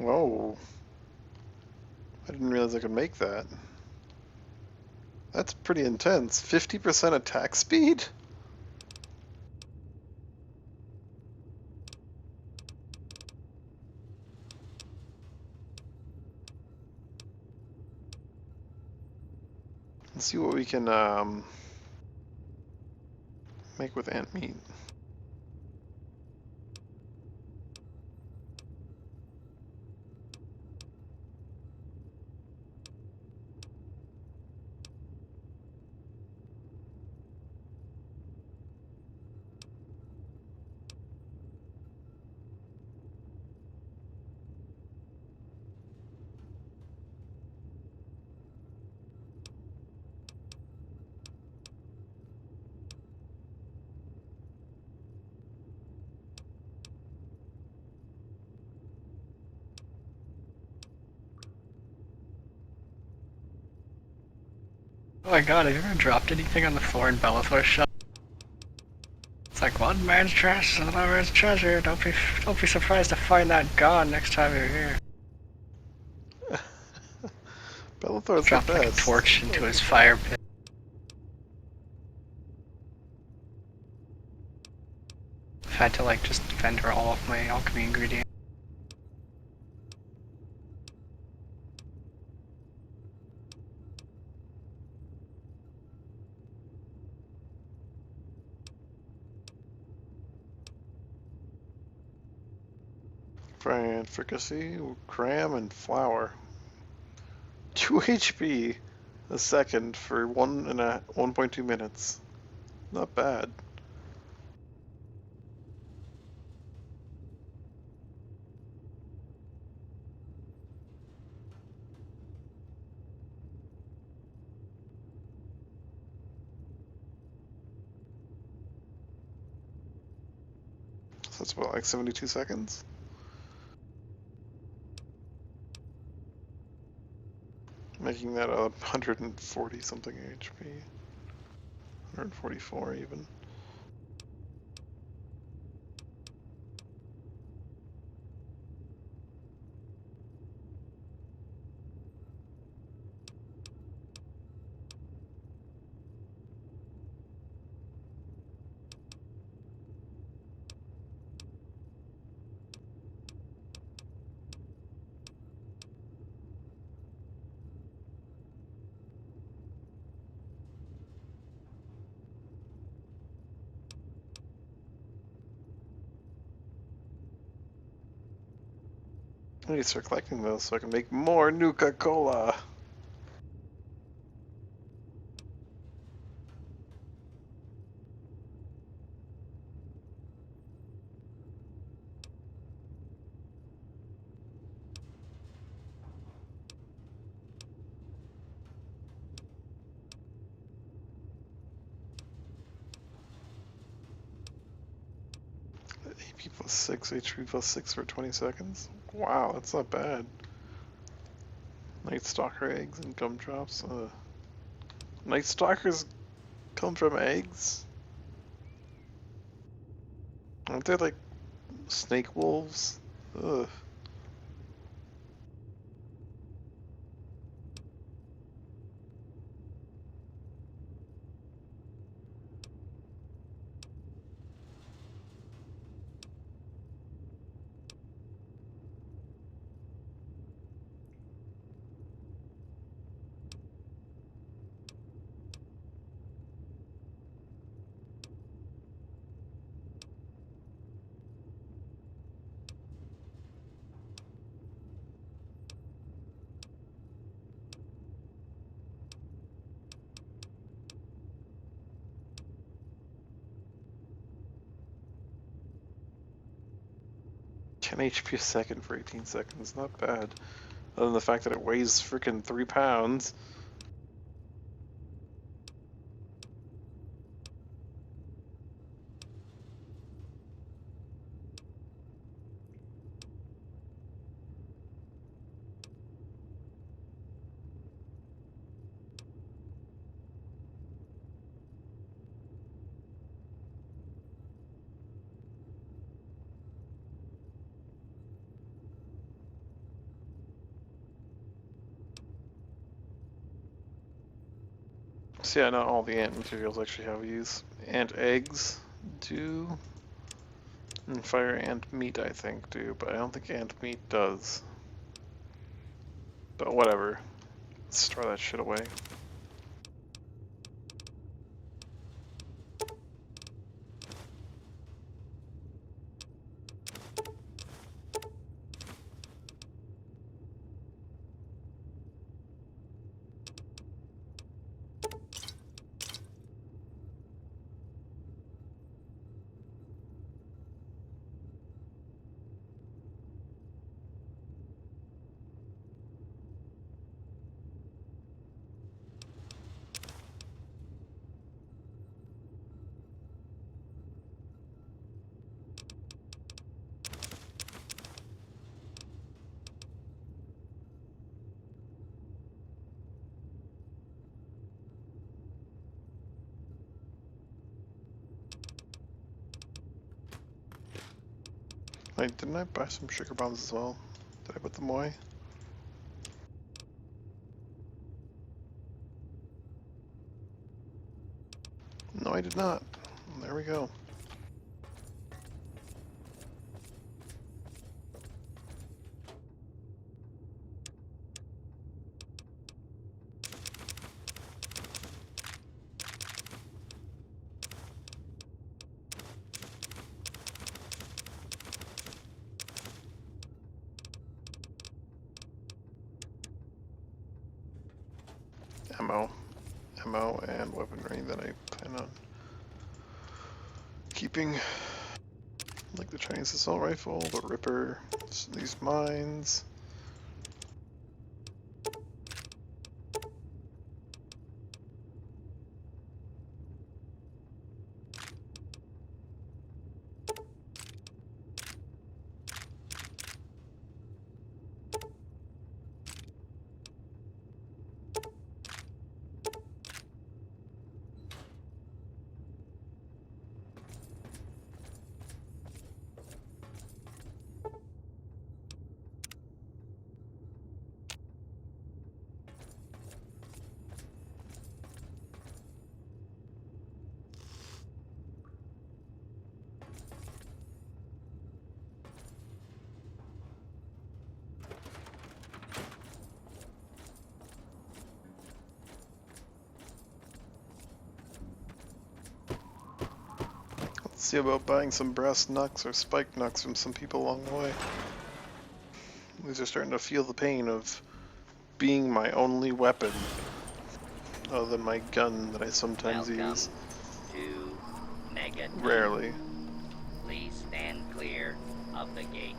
Whoa. I didn't realize I could make that. That's pretty intense. 50% attack speed? Let's see what we can, make with ant meat? Oh my god, have you ever dropped anything on the floor in Bellathor's shop? It's like one man's trash is another man's treasure. Don't be surprised to find that gone next time you're here. Bellathor's Dropped the like a best. torch into his fire pit. I've had to like just vendor all of my alchemy ingredients. Fried fricassee, cram, and flour. 2 HP a second for 1.2 minutes. Not bad. So that's about like 72 seconds. Making that 140 something HP. 144 even. I need to start collecting those so I can make more Nuka-Cola. AP plus 6, HP plus 6 for 20 seconds. Wow, that's not bad. Night Stalker eggs and gumdrops. Night Stalkers come from eggs? Aren't they like snake wolves? Ugh. Ten HP a second for 18 seconds, not bad. Other than the fact that it weighs freaking 3 pounds. So yeah, not all the ant materials actually have use. Ant eggs do. And fire ant meat, I think, do, but I don't think ant meat does. But whatever. Let's store that shit away. Wait, didn't I buy some sugar bombs as well? Did I put them away? No, I did not. There we go. Ammo and weaponry that I plan on keeping, like the Chinese assault rifle, the Ripper, these mines. See about buying some brass knucks or spike knucks from some people along the way. These are starting to feel the pain of being my only weapon, other than my gun that I sometimes use. To Megaton. Rarely. Please stand clear of the gate.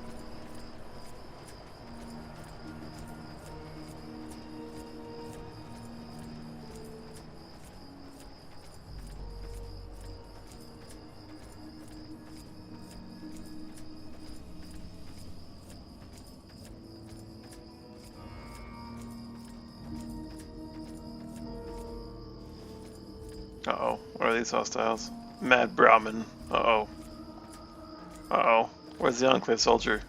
Uh-oh, what are these hostiles? Mad Brahmin. Uh-oh. Uh-oh. Where's the Enclave soldier?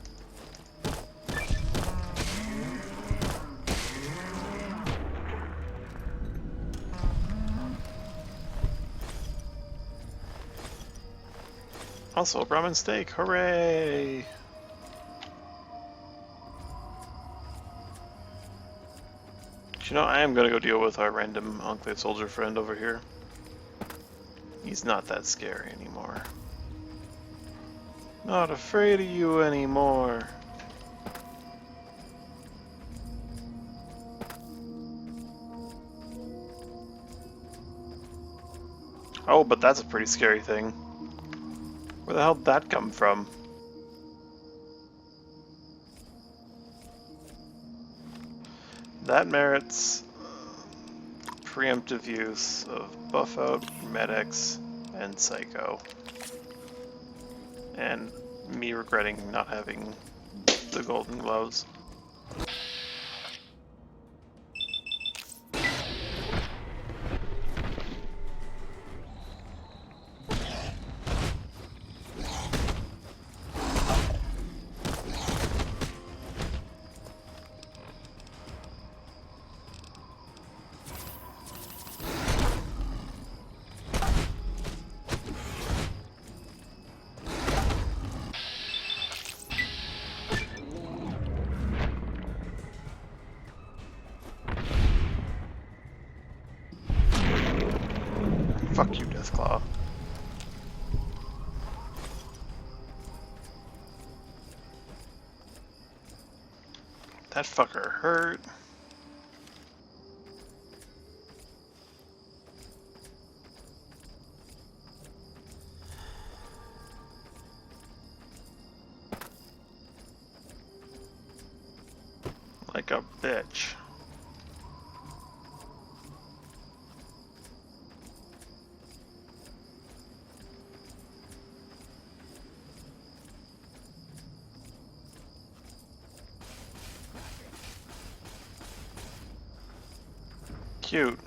Also, a Brahmin steak, hooray! You know, I am gonna go deal with our random Enclave soldier friend over here. He's not that scary anymore. Not afraid of you anymore. Oh, but that's a pretty scary thing. Where the hell did that come from? That merits preemptive use of buff out, medics, and psycho. And me regretting not having the golden gloves. Fuck you, Deathclaw. That fucker hurt. Like a bitch. Cute.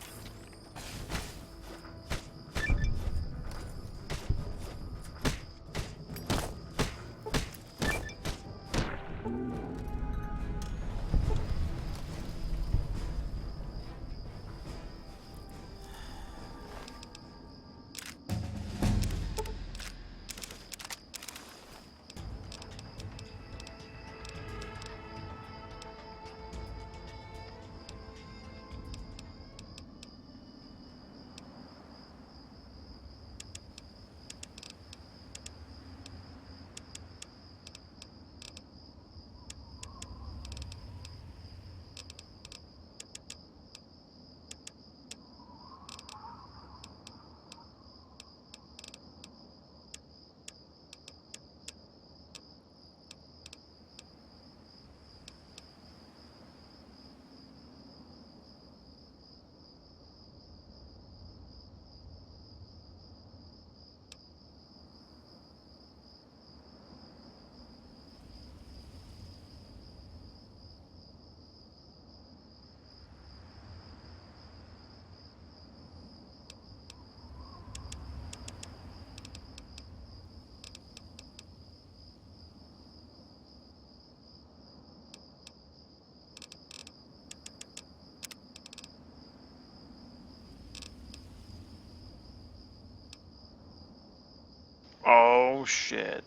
shit.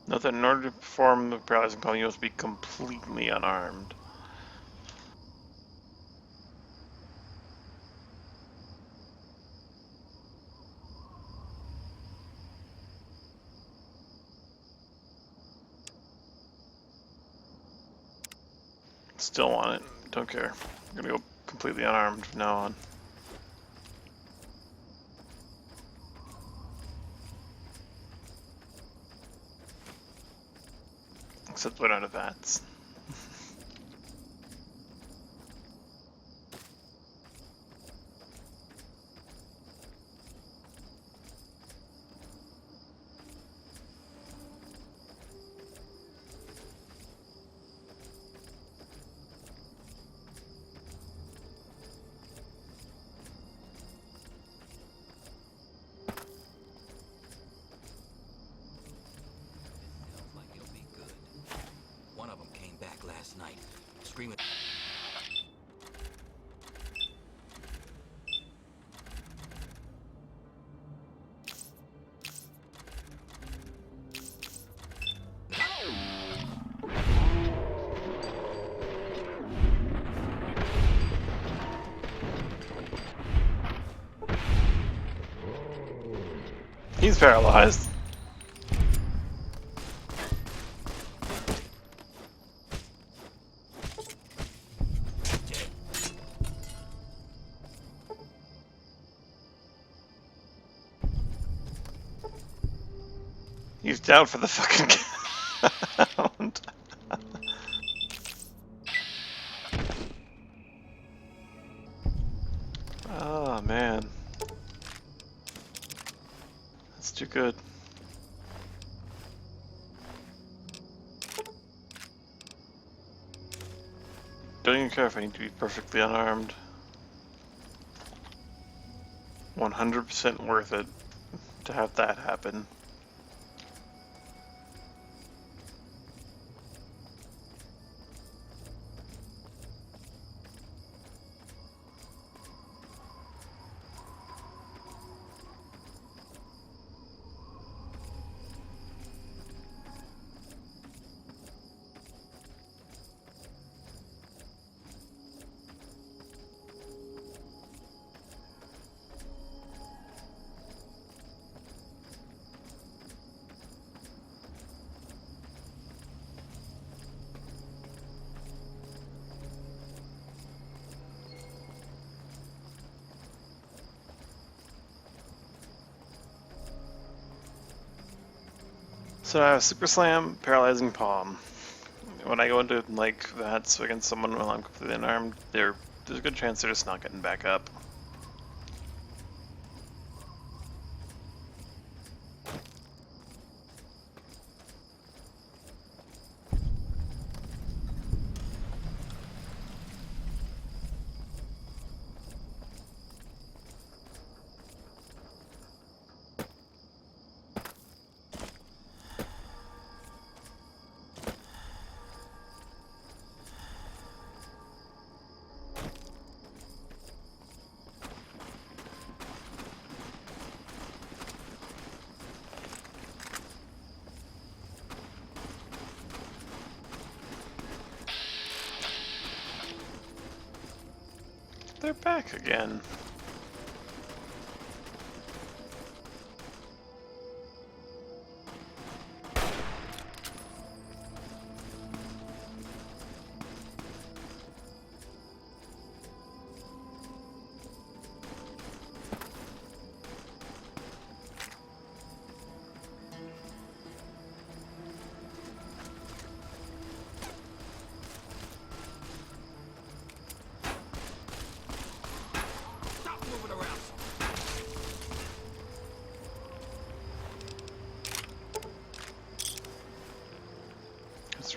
Note that in order to perform the paralyzing call, you must be completely unarmed. Still want it. Don't care. I'm gonna go completely unarmed from now on. Except we're out of bats. One of them came back last night, screaming. He's paralyzed. He's down for the fucking count. Oh man. That's too good. Don't even care if I need to be perfectly unarmed. 100% worth it to have that happen. So I have Super Slam, Paralyzing Palm. When I go into like VATS against someone while I'm completely unarmed, there's a good chance they're just not getting back up. They're back again.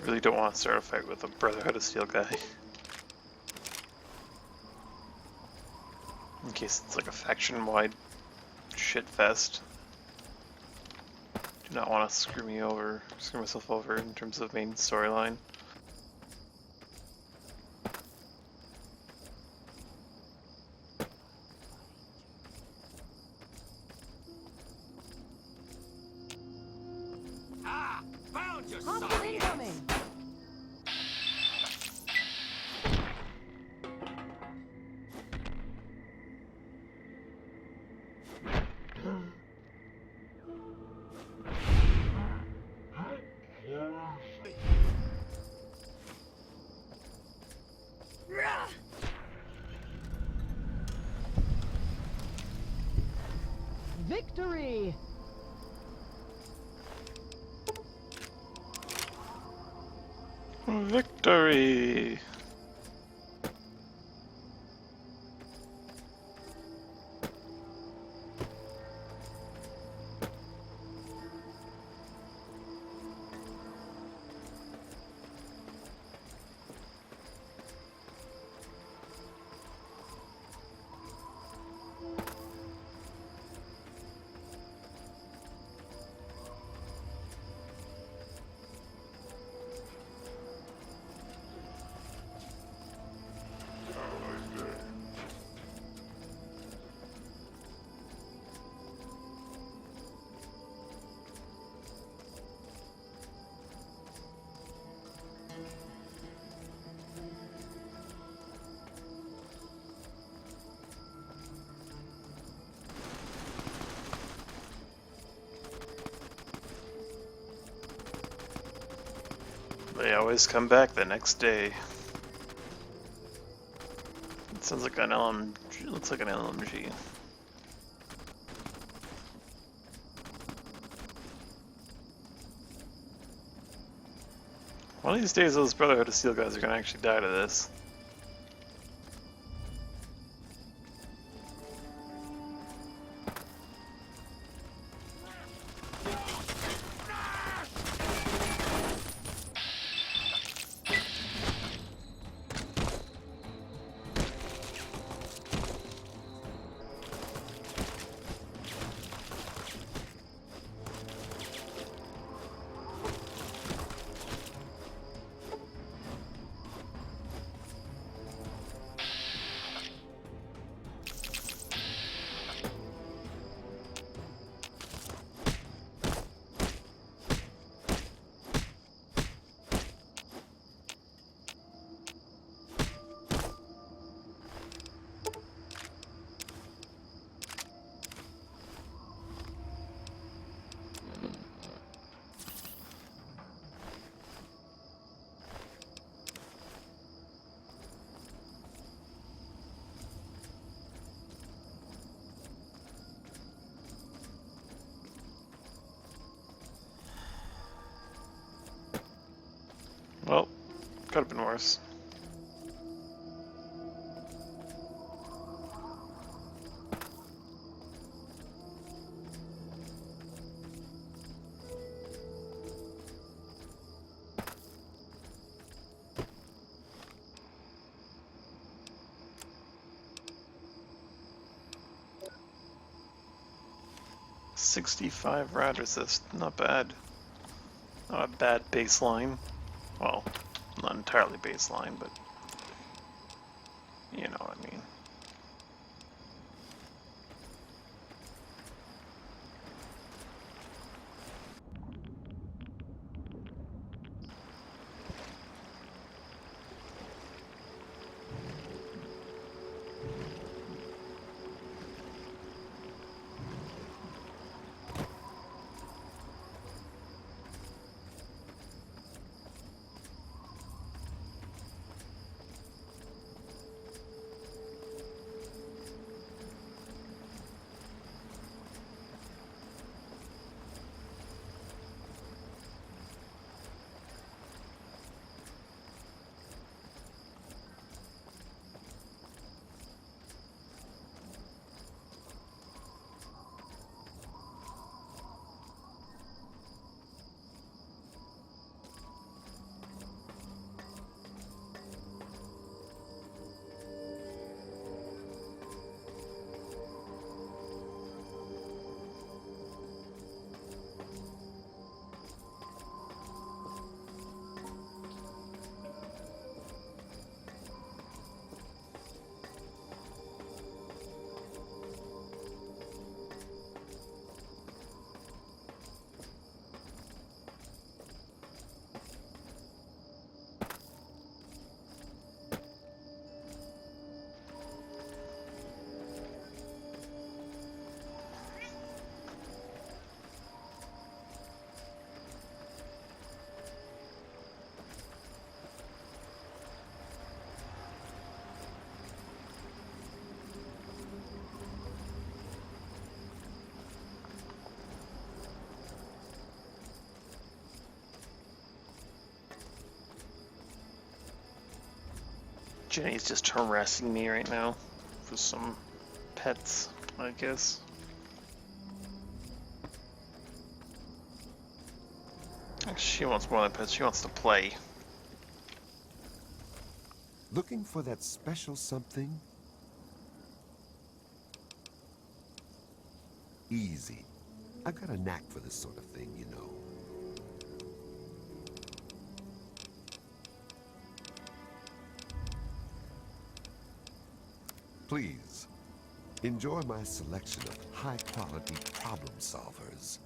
Really don't want to start a fight with a Brotherhood of Steel guy. In case it's like a faction-wide shit fest. Do not want to screw myself over in terms of main storyline. your Hostile sorry ass. incoming! Victory! Victory! They always come back the next day. It sounds like an LMG. Looks like an LMG. One of these days, those Brotherhood of Steel guys are gonna actually die to this. Well, could have been worse. $65 rad resist, not bad. Not a bad baseline. Well, not entirely baseline, but you know what I mean. Jenny's just harassing me right now for some pets, I guess. She wants more than pets, she wants to play. Looking for that special something? Easy. I got a knack for this sort of thing, you know. Please, enjoy my selection of high-quality problem solvers.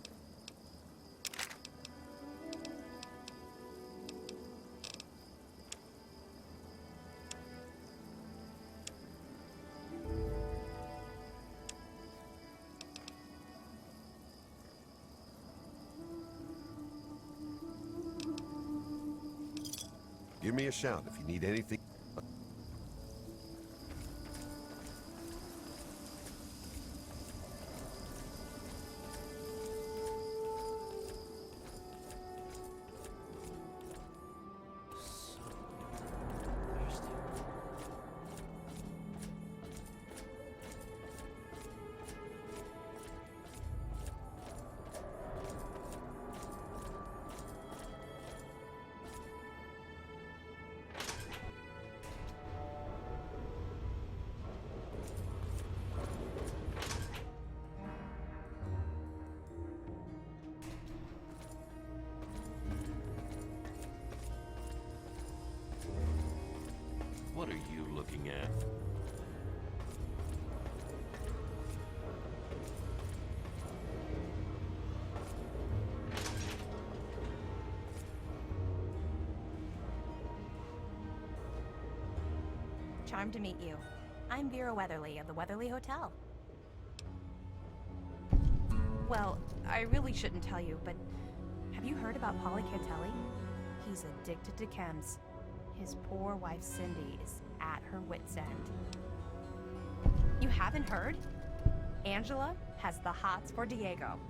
Give me a shout if you need anything. What are you looking at? Charmed to meet you. I'm Vera Weatherly of the Weatherly Hotel. Well, I really shouldn't tell you, but have you heard about Polly Cantelli? He's addicted to chems. His poor wife Cindy is at her wit's end. You haven't heard? Angela has the hots for Diego.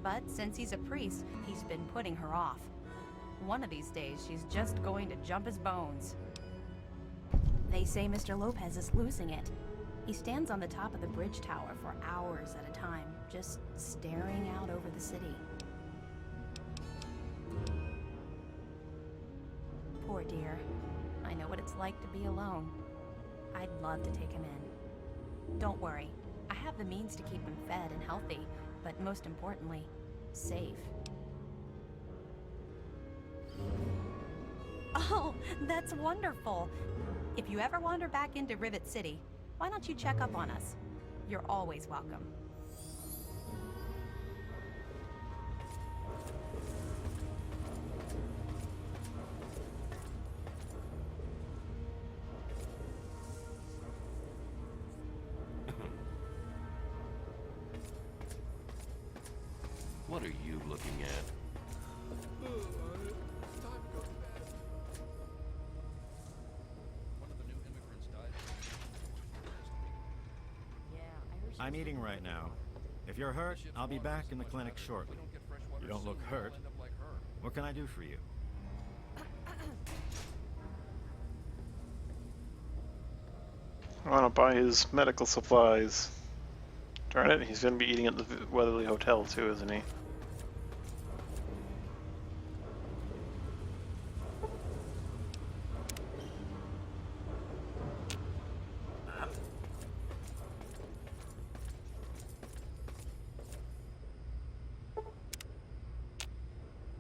But since he's a priest, he's been putting her off. One of these days, she's just going to jump his bones. They say Mr. Lopez is losing it. He stands on the top of the bridge tower for hours at a time, just staring out over the city. Poor dear. I know what it's like to be alone. I'd love to take him in. Don't worry. I have the means to keep him fed and healthy, but most importantly, safe. Oh, that's wonderful. If you ever wander back into Rivet City, why don't you check up on us? You're always welcome. What are you looking at? I'm eating right now. If you're hurt, I'll be back in the clinic shortly. You don't look hurt. What can I do for you? I want to buy his medical supplies. Darn it, he's going to be eating at the Weatherly Hotel too, isn't he?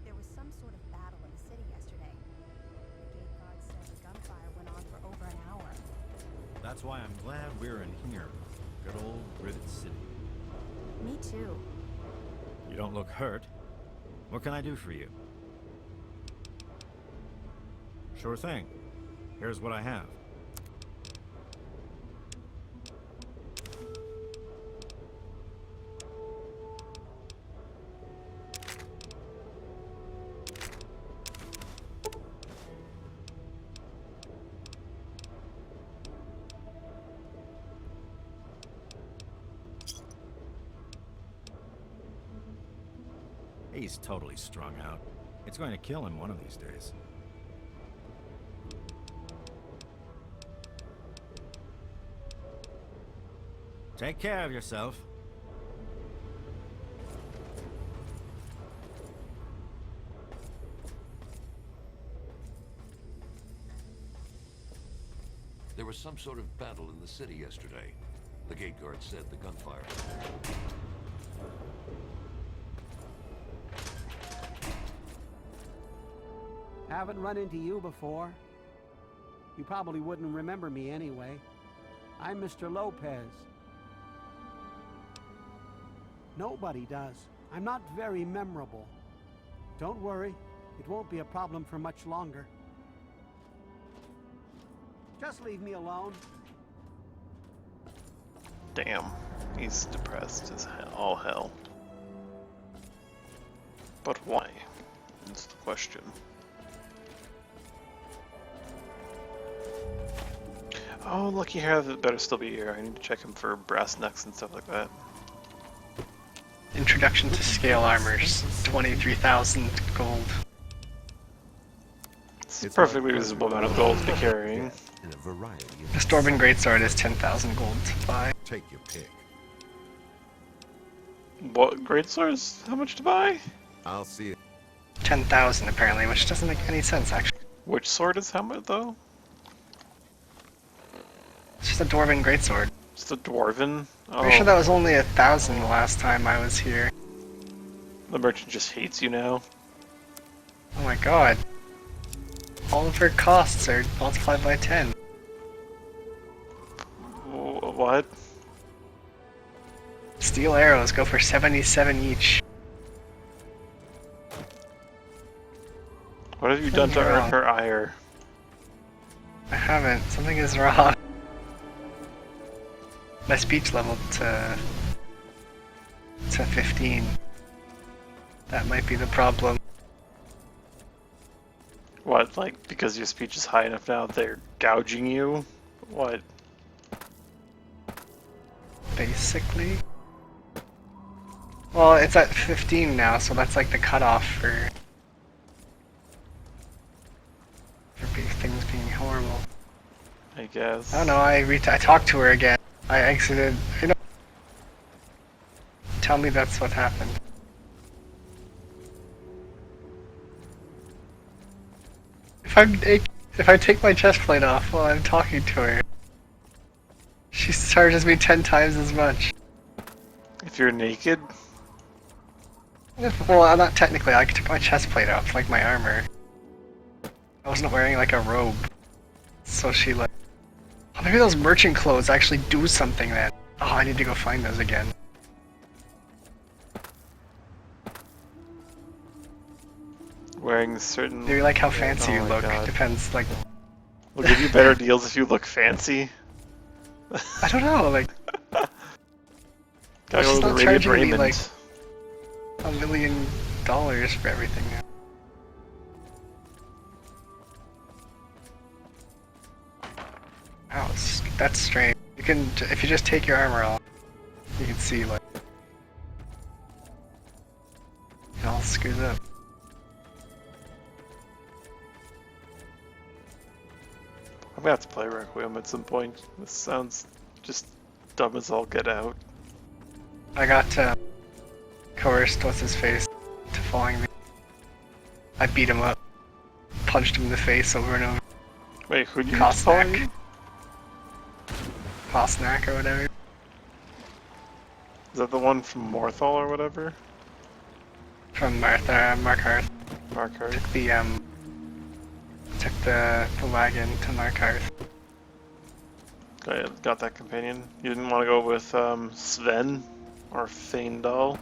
There was some sort of battle in the city yesterday. The gate guard said the gunfire went on for over an hour. That's why I'm glad we're in here. Good old Rivet City. Me too. You don't look hurt. What can I do for you? Sure thing. Here's what I have. He's totally strung out. It's going to kill him one of these days. Take care of yourself. There was some sort of battle in the city yesterday. The gate guard said the gunfire. Haven't run into you before. You probably wouldn't remember me anyway. I'm Mr. Lopez. Nobody does. I'm not very memorable. Don't worry, it won't be a problem for much longer. Just leave me alone. Damn, he's depressed as all hell. But why? That's the question. Oh, lucky hair, that better still be here. I need to check him for brass knucks and stuff like that. Introduction to scale armors, 23,000 gold. It's a perfectly reasonable amount of gold to be carrying. The Storben Greatsword is 10,000 gold to buy. Take your pick. What greatswords? How much to buy? I'll see it. 10,000 apparently, which doesn't make any sense actually. Which sword is how much though? It's just a Dwarven Greatsword. Just a Dwarven? Oh. Pretty sure that was only 1,000 the last time I was here. The merchant just hates you now. Oh my god. All of her costs are multiplied by 10. What? Steel arrows go for 77 each. What have you done to earn her ire? I haven't. Something is wrong. My speech leveled to 15. That might be the problem. What, like, because your speech is high enough now, they're gouging you? What? Basically. Well, it's at 15 now, so that's like the cutoff for things being horrible. I guess. I don't know, I talked to her again. I exited, you know. Tell me that's what happened. If I take my chest plate off while I'm talking to her, she charges me 10 times as much. If you're naked? Well, not technically, I took my chest plate off, like my armor. I wasn't wearing like a robe. So she like... Oh, maybe those merchant clothes actually do something then. Oh, I need to go find those again. Wearing certain... Maybe like how fancy you look, God. depends, like... We'll give you better deals if you look fancy. I don't know, like... Gotta go she's to the not Radiant charging me Raymond. like $1 million for everything now. Wow, that's strange. You can, if you just take your armor off, you can see like it all screws up. I'm gonna have to play Requiem at some point. This sounds just dumb as all get out. I got coerced, what's his face, to following me. I beat him up, punched him in the face over and over. Wait, who'd you Kosnak. Kosnak or whatever. Is that the one from Morthal or whatever? From Markarth. Markarth. Took the wagon to Markarth. Got that companion. You didn't want to go with Sven or Feindal?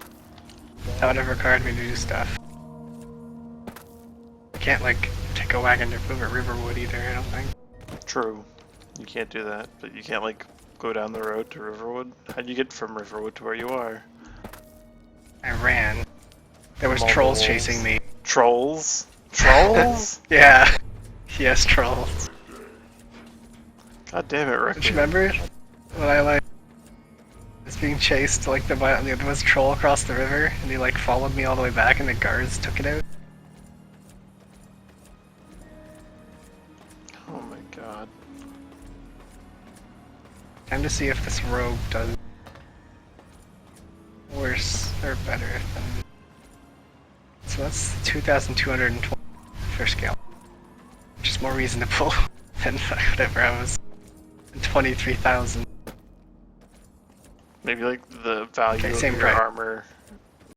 That would have required me to do stuff. I can't like take a wagon to Riverwood either, I don't think. True. You can't do that, but you can't like go down the road to Riverwood. How'd you get from Riverwood to where you are? I ran. There was From all trolls the chasing wolves. me. Trolls? Trolls? Yeah. Yes, trolls. God damn it, Rick. Don't you remember when I like was being chased like there was a troll across the river and he like followed me all the way back and the guards took it out? Oh my god. Time to see if this rogue does worse or better than. So that's 2,220 for scale, which is more reasonable than whatever I was. 23,000. Maybe like the value Okay, of same your price. armor